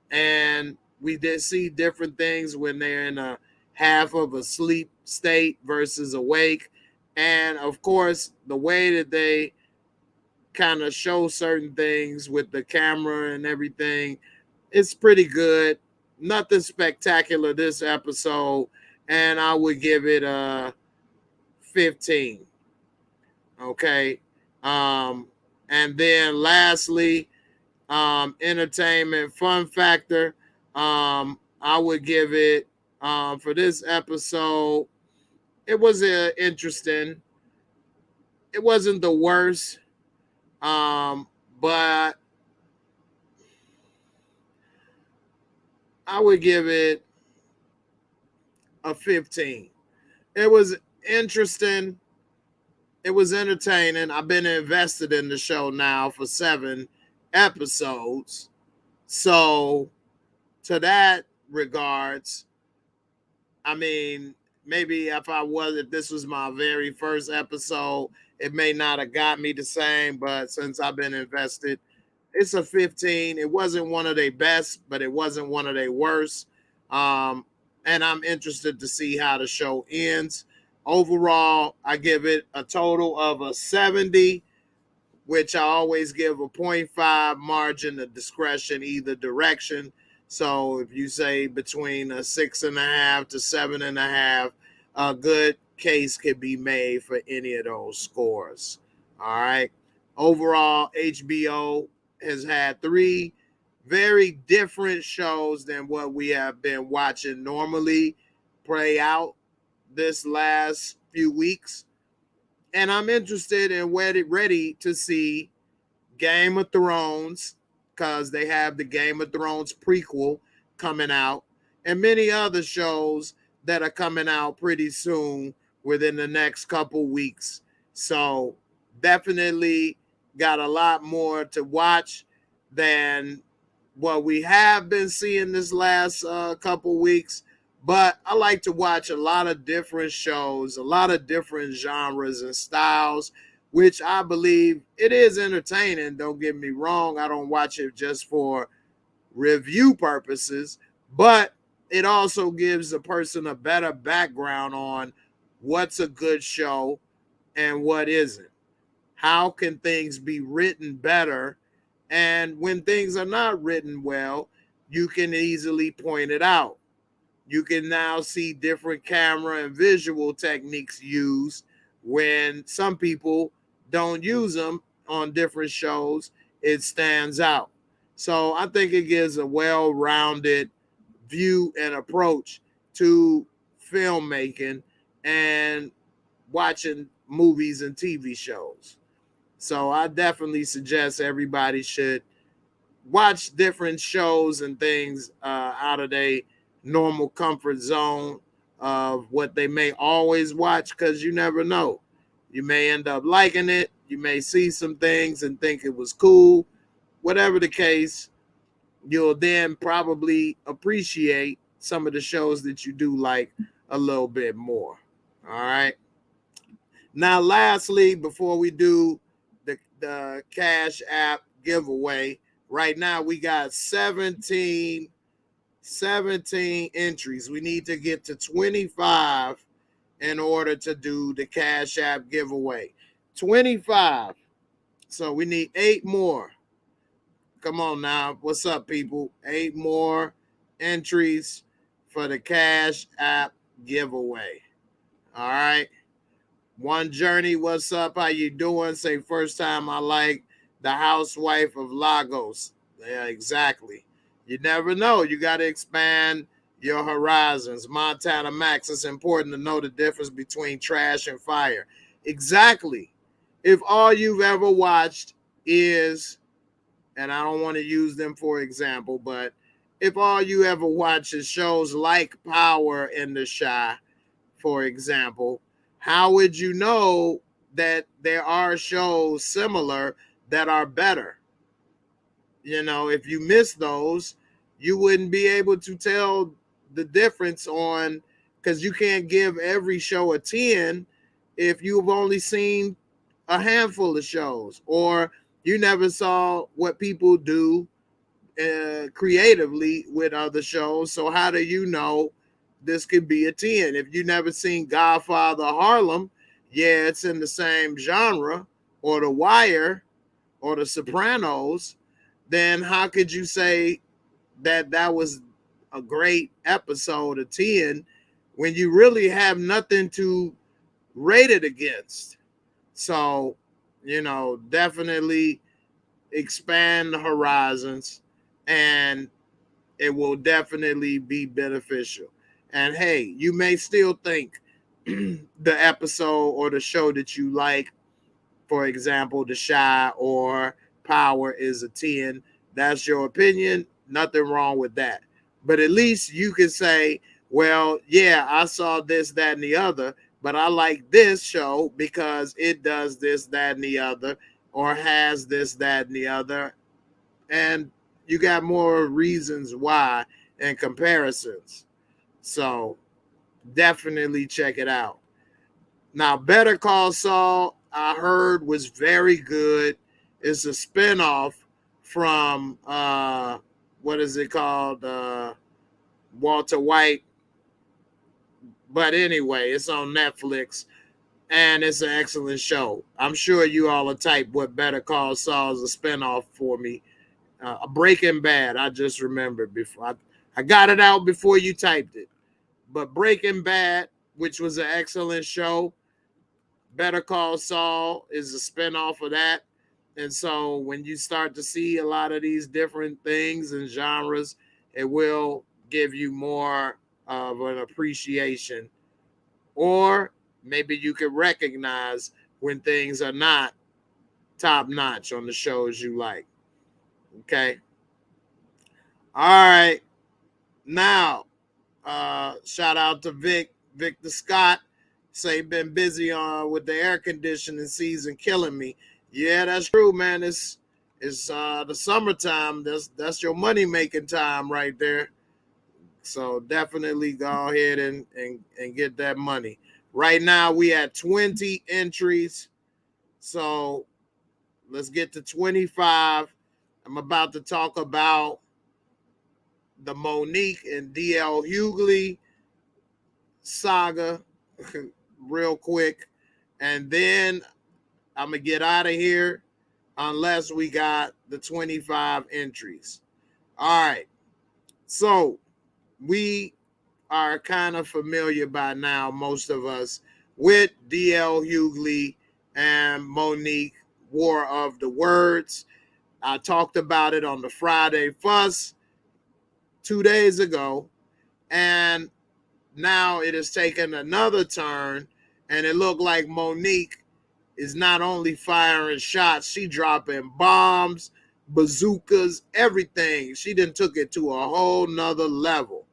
And we did see different things when they're in a half of a sleep state versus awake. And of course, the way that they kind of show certain things with the camera and everything, it's pretty good. Nothing spectacular this episode, and I would give it a 15. Okay. Um, and then lastly, entertainment fun factor. I would give it for this episode. It was interesting. It wasn't the worst, but I would give it a 15. It was interesting. It was entertaining. I've been invested in the show now for 7 episodes. So, to that regards, I mean, maybe if this was my very first episode, it may not have got me the same, but since I've been invested, it's a 15. It wasn't one of their best, but it wasn't one of their worst. And I'm interested to see how the show ends. Overall, I give it a total of a 70, which I always give a 0.5 margin of discretion either direction. So if you say between a 6.5 to 7.5, a good case could be made for any of those scores. All right. Overall, HBO has had 3 very different shows than what we have been watching normally play out this last few weeks. And I'm interested and ready to see Game of Thrones, because they have the Game of Thrones prequel coming out, and many other shows that are coming out pretty soon within the next couple weeks. So definitely got a lot more to watch than what we have been seeing this last couple weeks. But I like to watch a lot of different shows, a lot of different genres and styles, which I believe it is entertaining. Don't get me wrong. I don't watch it just for review purposes, but it also gives a person a better background on what's a good show and what isn't. How can things be written better? And when things are not written well, you can easily point it out. You can now see different camera and visual techniques used when some people don't use them on different shows. It stands out. So I think it gives a well-rounded view and approach to filmmaking and watching movies and TV shows. So I definitely suggest everybody should watch different shows and things out of their normal comfort zone of what they may always watch, because you never know. You may end up liking it. You may see some things and think it was cool. Whatever the case, you'll then probably appreciate some of the shows that you do like a little bit more. All right. Now, lastly, before we do the Cash App giveaway, right now we got 17 entries. We need to get to 25 in order to do the Cash App giveaway. 25. So we need 8 more. Come on now. What's up, people? 8 more entries for the Cash App giveaway. All right. One Journey, what's up? How you doing? Say first time I like the housewife of Lagos. Yeah, exactly. You never know. You got to expand your horizons. Montana Max, it's important to know the difference between trash and fire. Exactly. If all you've ever watched is, and I don't want to use them for example, but if all you ever watch is shows like Power in the Shy, for example, how would you know that there are shows similar that are better? You know, if you miss those, you wouldn't be able to tell the difference on because you can't give every show a 10 if you've only seen a handful of shows, or you never saw what people do creatively with other shows. So how do you know this could be a 10? If you never seen Godfather Harlem, yeah, it's in the same genre, or The Wire, or The Sopranos, then how could you say that that was a great episode of 10 when you really have nothing to rate it against? So, definitely expand the horizons, and it will definitely be beneficial. And hey, you may still think the episode or the show that you like, for example, The Shy or Power, is a 10. That's your opinion. Nothing wrong with that. But at least you can say, well, yeah, I saw this, that, and the other, but I like this show because it does this, that, and the other, or has this, that, and the other. And you got more reasons why and comparisons. So definitely check it out. Now, Better Call Saul, I heard, was very good. It's a spinoff from what is it called? Walter White. But anyway, it's on Netflix, and it's an excellent show. I'm sure you all will type what Better Call Saul is a spinoff for me. Breaking Bad, I just remembered before. I got it out before you typed it. But Breaking Bad, which was an excellent show, Better Call Saul is a spinoff of that. And so when you start to see a lot of these different things and genres, it will give you more of an appreciation. Or maybe you can recognize when things are not top notch on the shows you like. Okay. All right. Now, shout out to Victor Scott. Say been busy with the air conditioning season, killing me. Yeah, that's true, man. It's the summertime. That's your money making time right there. So definitely go ahead and get that money. Right now we at 20 entries. So let's get to 25. I'm about to talk about the Monique and DL Hughley saga real quick, and then I'm gonna get out of here unless we got the 25 entries. All right, so we are kind of familiar by now, most of us, with DL Hughley and Monique War of the Words. I talked about it on the Friday Fuss 2 days ago, and now it has taken another turn, and it looked like Monique is not only firing shots, she dropping bombs, bazookas, everything. She done took it to a whole nother level.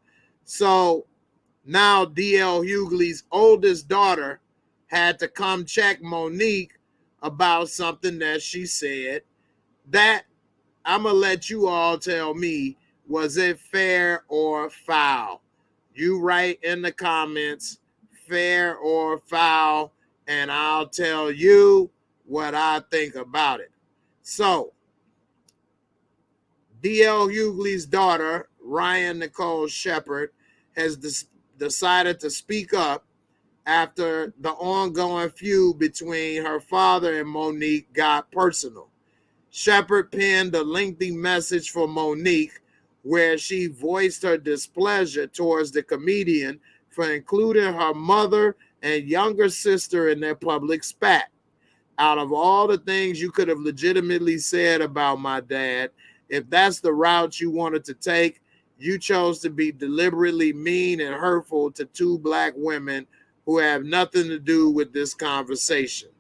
So now DL Hughley's oldest daughter had to come check Monique about something that she said that I'm going to let you all tell me, was it fair or foul? You write in the comments, fair or foul, and I'll tell you what I think about it. So, DL Hughley's daughter, Ryan Nicole Shepard, has decided to speak up after the ongoing feud between her father and Monique got personal. Shepard penned a lengthy message for Monique where she voiced her displeasure towards the comedian for including her mother and younger sister in their public spat. Out of all the things you could have legitimately said about my dad, if that's the route you wanted to take, you chose to be deliberately mean and hurtful to two black women who have nothing to do with this conversation.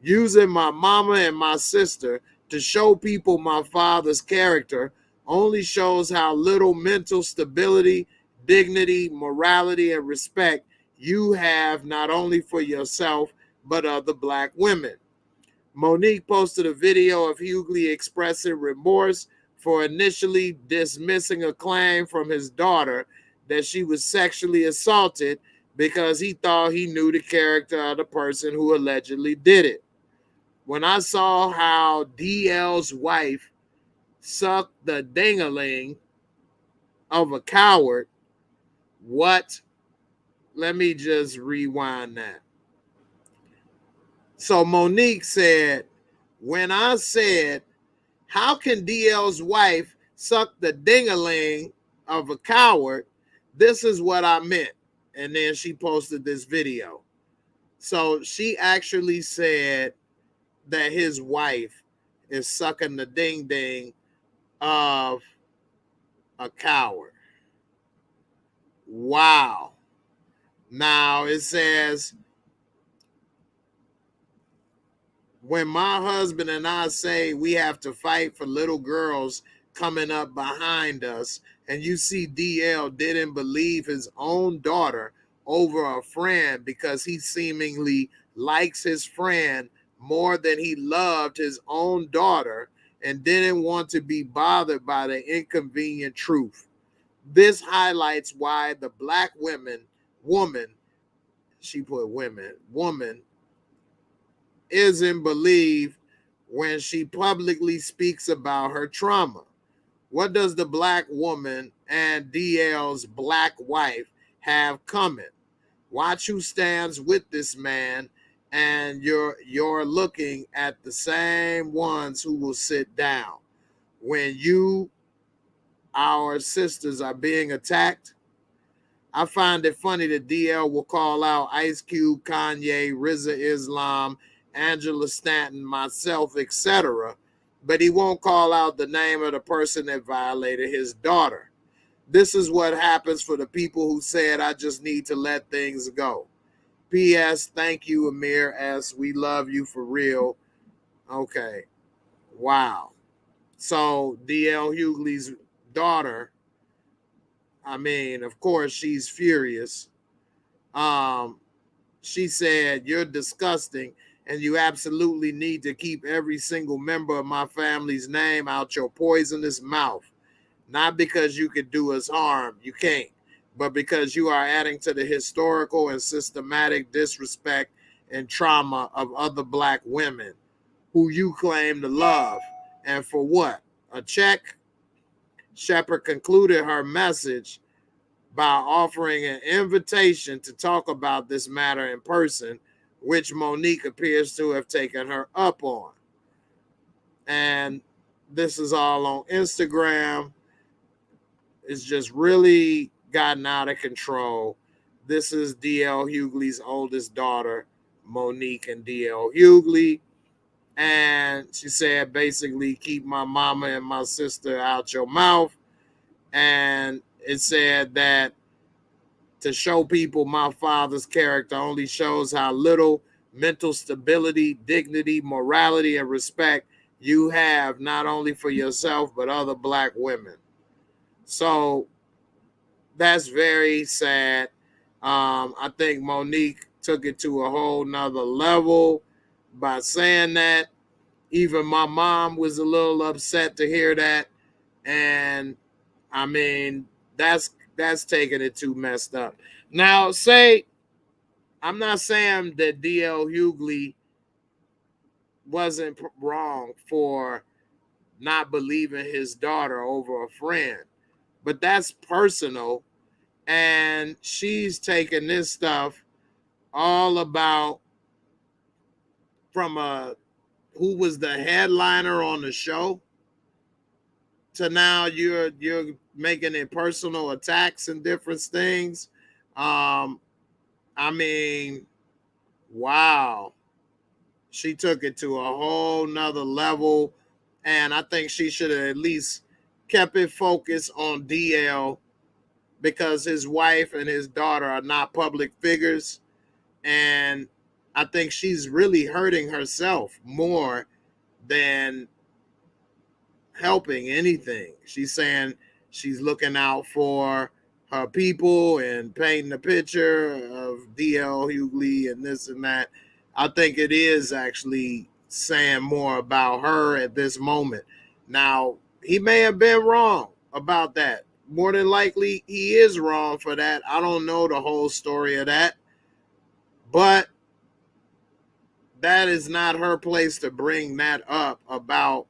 Using my mama and my sister to show people my father's character only shows how little mental stability, dignity, morality, and respect you have not only for yourself, but other black women. Monique posted a video of Hughley expressing remorse for initially dismissing a claim from his daughter that she was sexually assaulted because he thought he knew the character of the person who allegedly did it. When I saw how DL's wife sucked the ding-a-ling of a coward, what? Let me just rewind that. So Monique said, when I said, how can DL's wife suck the ding-a-ling of a coward? This is what I meant. And then she posted this video. So she actually said that his wife is sucking the ding-ding of a coward. Wow. Now it says, when my husband and I say we have to fight for little girls coming up behind us, and you see DL didn't believe his own daughter over a friend because he seemingly likes his friend more than he loved his own daughter and didn't want to be bothered by the inconvenient truth. This highlights why the black woman, she put woman, isn't believed when she publicly speaks about her trauma. What does the black woman and DL's black wife have coming? Watch who stands with this man, and you're looking at the same ones who will sit down. When you, our sisters, are being attacked, I find it funny that DL will call out Ice Cube, Kanye, RZA Islam, Angela Stanton, myself, etc., but he won't call out the name of the person that violated his daughter. This is what happens for the people who said, I just need to let things go. P.S. Thank you, Amir S. We love you for real. Okay. Wow. So DL Hughley's daughter, I mean, of course, she's furious. She said, you're disgusting, and you absolutely need to keep every single member of my family's name out your poisonous mouth. Not because you could do us harm, you can't, but because you are adding to the historical and systematic disrespect and trauma of other black women who you claim to love. And for what? A check? Shepard concluded her message by offering an invitation to talk about this matter in person, which Monique appears to have taken her up on. And this is all on Instagram. It's just really gotten out of control. This is DL Hughley's oldest daughter, Monique and DL Hughley. And she said, basically, keep my mama and my sister out your mouth. And it said that to show people my father's character only shows how little mental stability, dignity, morality, and respect you have, not only for yourself, but other black women. So that's very sad. I think Monique took it to a whole nother level by saying that. Even my mom was a little upset to hear that. And I mean, that's taking it too messed up. Now, I'm not saying that DL Hughley wasn't wrong for not believing his daughter over a friend, but that's personal. And she's taking this stuff all about from who was the headliner on the show to now you're making it personal attacks and different things. I mean, wow. She took it to a whole nother level. And I think she should have at least kept it focused on DL because his wife and his daughter are not public figures. And I think she's really hurting herself more than helping anything. She's saying she's looking out for her people and painting a picture of DL Hughley and this and that. I think it is actually saying more about her at this moment. Now, he may have been wrong about that, more than likely he is wrong for that. I don't know the whole story of that, but that is not her place to bring that up about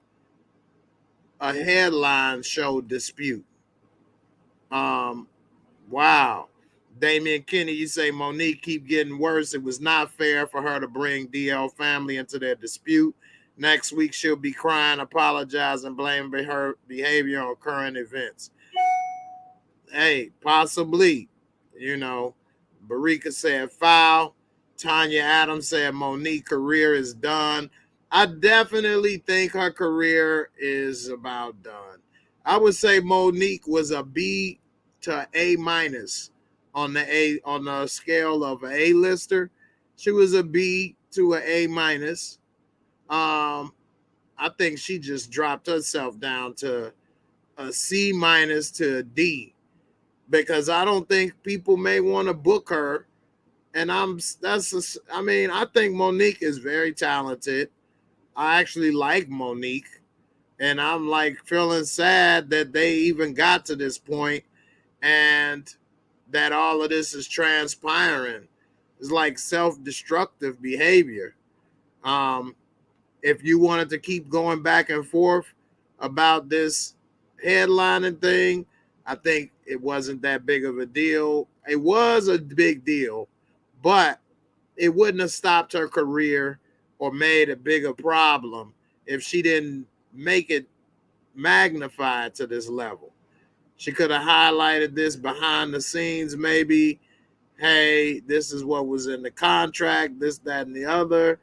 a headline show dispute. Wow. Damian Kinney, you say Monique keep getting worse. It was not fair for her to bring DL family into their dispute. Next week she'll be crying, apologizing, blaming her behavior on current events. Hey, possibly. You know, Barika said foul. Tanya Adams said Monique career is done. I definitely think her career is about done. I would say Monique was a B to A minus on the scale of an A-lister. She was a B to an A minus. I think she just dropped herself down to a C minus to a D, because I don't think people may want to book her. And I think Monique is very talented. I actually like Monique, and I'm like feeling sad that they even got to this point and that all of this is transpiring. It's like self-destructive behavior. Um, if you wanted to keep going back and forth about this headlining thing, I think it wasn't that big of a deal. It was a big deal, but it wouldn't have stopped her career or made a bigger problem if she didn't make it magnified to this level. She could have highlighted this behind the scenes, maybe. Hey, this is what was in the contract, this, that, and the other.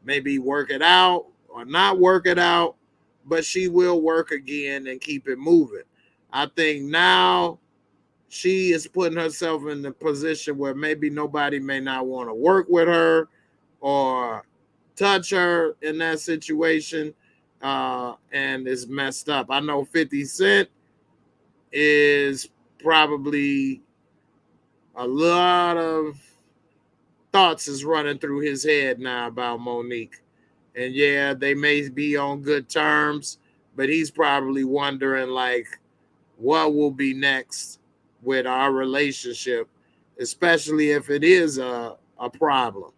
Maybe work it out or not work it out, but she will work again and keep it moving. I think now she is putting herself in the position where maybe nobody may not want to work with her or touch her in that situation, and it's messed up. I know 50 Cent is probably a lot of thoughts is running through his head now about Monique. And yeah, they may be on good terms, but he's probably wondering like what will be next with our relationship, especially if it is a problem.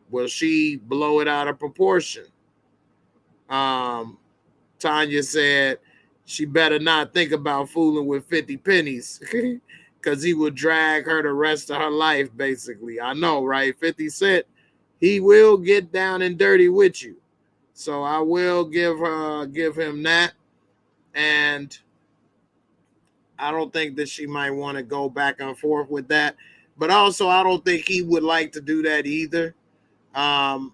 Will she blow it out of proportion? Um, Tanya said she better not think about fooling with 50 pennies because he will drag her the rest of her life, basically. I know, right? 50 Cent, he will get down and dirty with you. So I will give him that. And I don't think that she might want to go back and forth with that. But also, I don't think he would like to do that either. Um,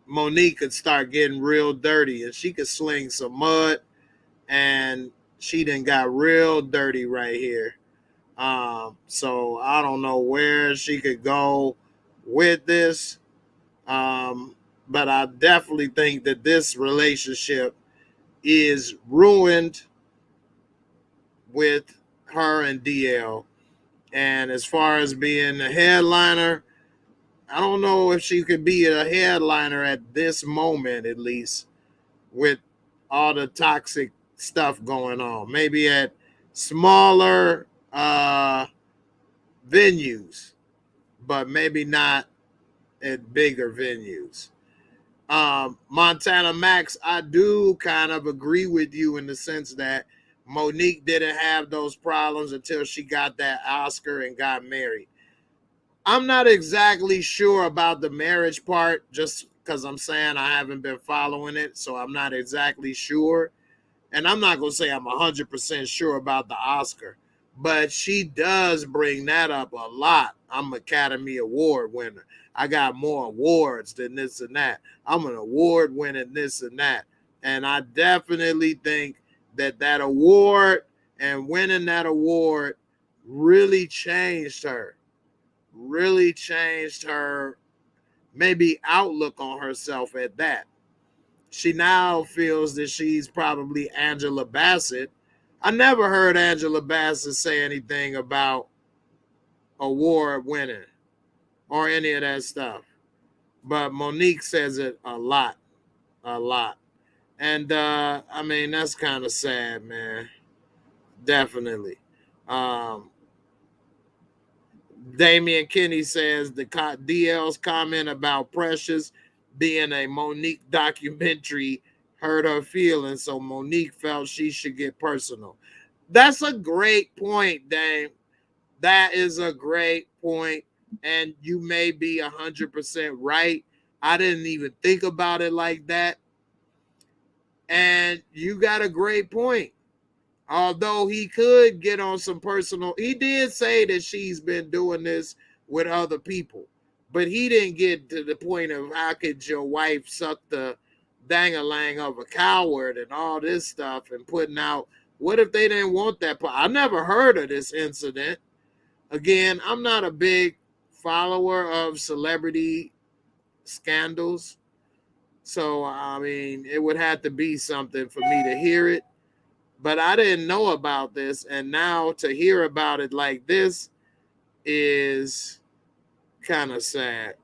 Monique could start getting real dirty and she could sling some mud, and she done got real dirty right here. So I don't know where she could go with this. But I definitely think that this relationship is ruined with her and DL. And as far as being a headliner, I don't know if she could be a headliner at this moment, at least, with all the toxic stuff going on. Maybe at smaller venues, but maybe not at bigger venues. Montana Max, I do kind of agree with you in the sense that Monique didn't have those problems until she got that Oscar and got married. I'm not exactly sure about the marriage part, just because I'm saying I haven't been following it, so I'm not exactly sure. And I'm not going to say I'm 100% sure about the Oscar, but she does bring that up a lot. I'm an Academy Award winner. I got more awards than this and that. I'm an award winning this and that. And I definitely think that that award and winning that award really changed her, maybe outlook on herself at that. She now feels that she's probably Angela Bassett. I never heard Angela Bassett say anything about award winning or any of that stuff. But Monique says it a lot, a lot. And I mean, that's kind of sad, man. Definitely. Damian Kinney says the DL's comment about Precious being a Monique documentary hurt her feelings, so Monique felt she should get personal. That's a great point, Dame. That is a great point, and you may be 100% right. I didn't even think about it like that, and you got a great point. Although he could get on some personal, he did say that she's been doing this with other people, but he didn't get to the point of how could your wife suck the dang-a-lang of a coward and all this stuff and putting out. What if they didn't want that? I never heard of this incident. Again, I'm not a big follower of celebrity scandals, so I mean, it would have to be something for me to hear it. But I didn't know about this, and now to hear about it like this is kind of sad.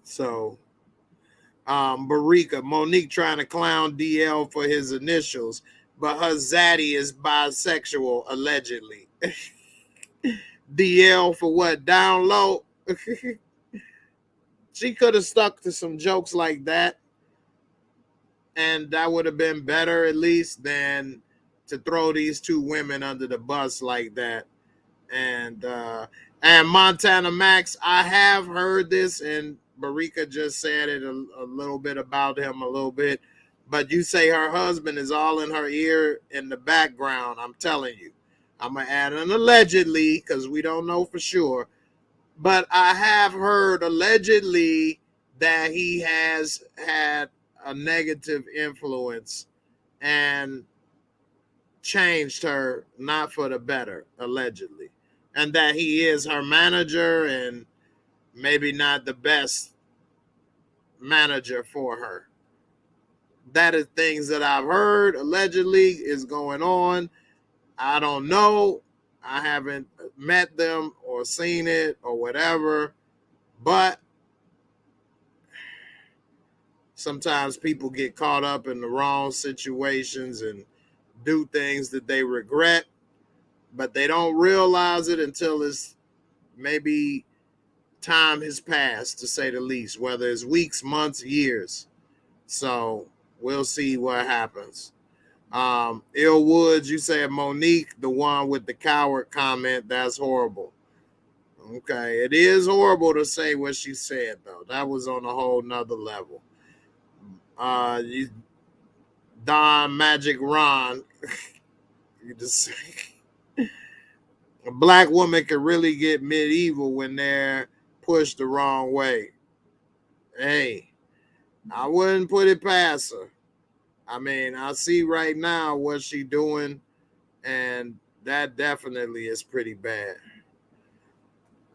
So, Barika, Monique trying to clown DL for his initials, but her zaddy is bisexual, allegedly. DL for what? Down low? She could have stuck to some jokes like that, and that would have been better at least than to throw these two women under the bus like that. And Montana Max, I have heard this, and Barika just said it a little bit about him a little bit, but you say her husband is all in her ear in the background. I'm telling you, I'm gonna add an allegedly because we don't know for sure, but I have heard allegedly that he has had a negative influence and changed her not for the better, allegedly, and that he is her manager and maybe not the best manager for her. That is things that I've heard allegedly is going on. I don't know. I haven't met them or seen it or whatever, but sometimes people get caught up in the wrong situations and do things that they regret, but they don't realize it until it's maybe time has passed, to say the least, whether it's weeks, months, years. So we'll see what happens. Ill Woods, you said Monique, the one with the coward comment. That's horrible. Okay, it is horrible to say what she said, though. That was on a whole nother level. You, Don Magic Ron, you just a black woman can really get medieval when they're pushed the wrong way. Hey, I wouldn't put it past her. I mean, I see right now what she's doing, and that definitely is pretty bad.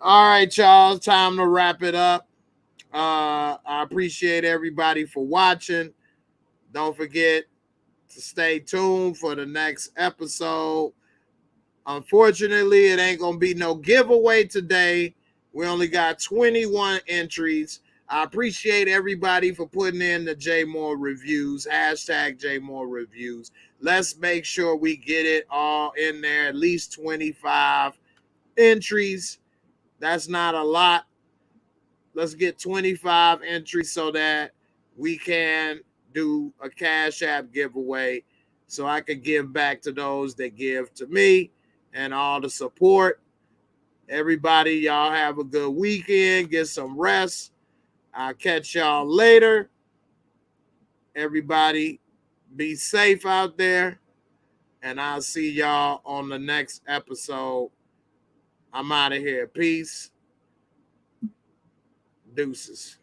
All right, y'all, time to wrap it up. I appreciate everybody for watching. Don't forget to stay tuned for the next episode. Unfortunately, it ain't going to be no giveaway today. We only got 21 entries. I appreciate everybody for putting in the JAYMOOREREVIEWS, hashtag JAYMOOREREVIEWS. Let's make sure we get it all in there, at least 25 entries. That's not a lot. Let's get 25 entries so that we can do a Cash App giveaway so I could give back to those that give to me and all the support. Everybody, y'all have a good weekend. Get some rest. I'll catch y'all later. Everybody, be safe out there. And I'll see y'all on the next episode. I'm out of here. Peace. Deuces.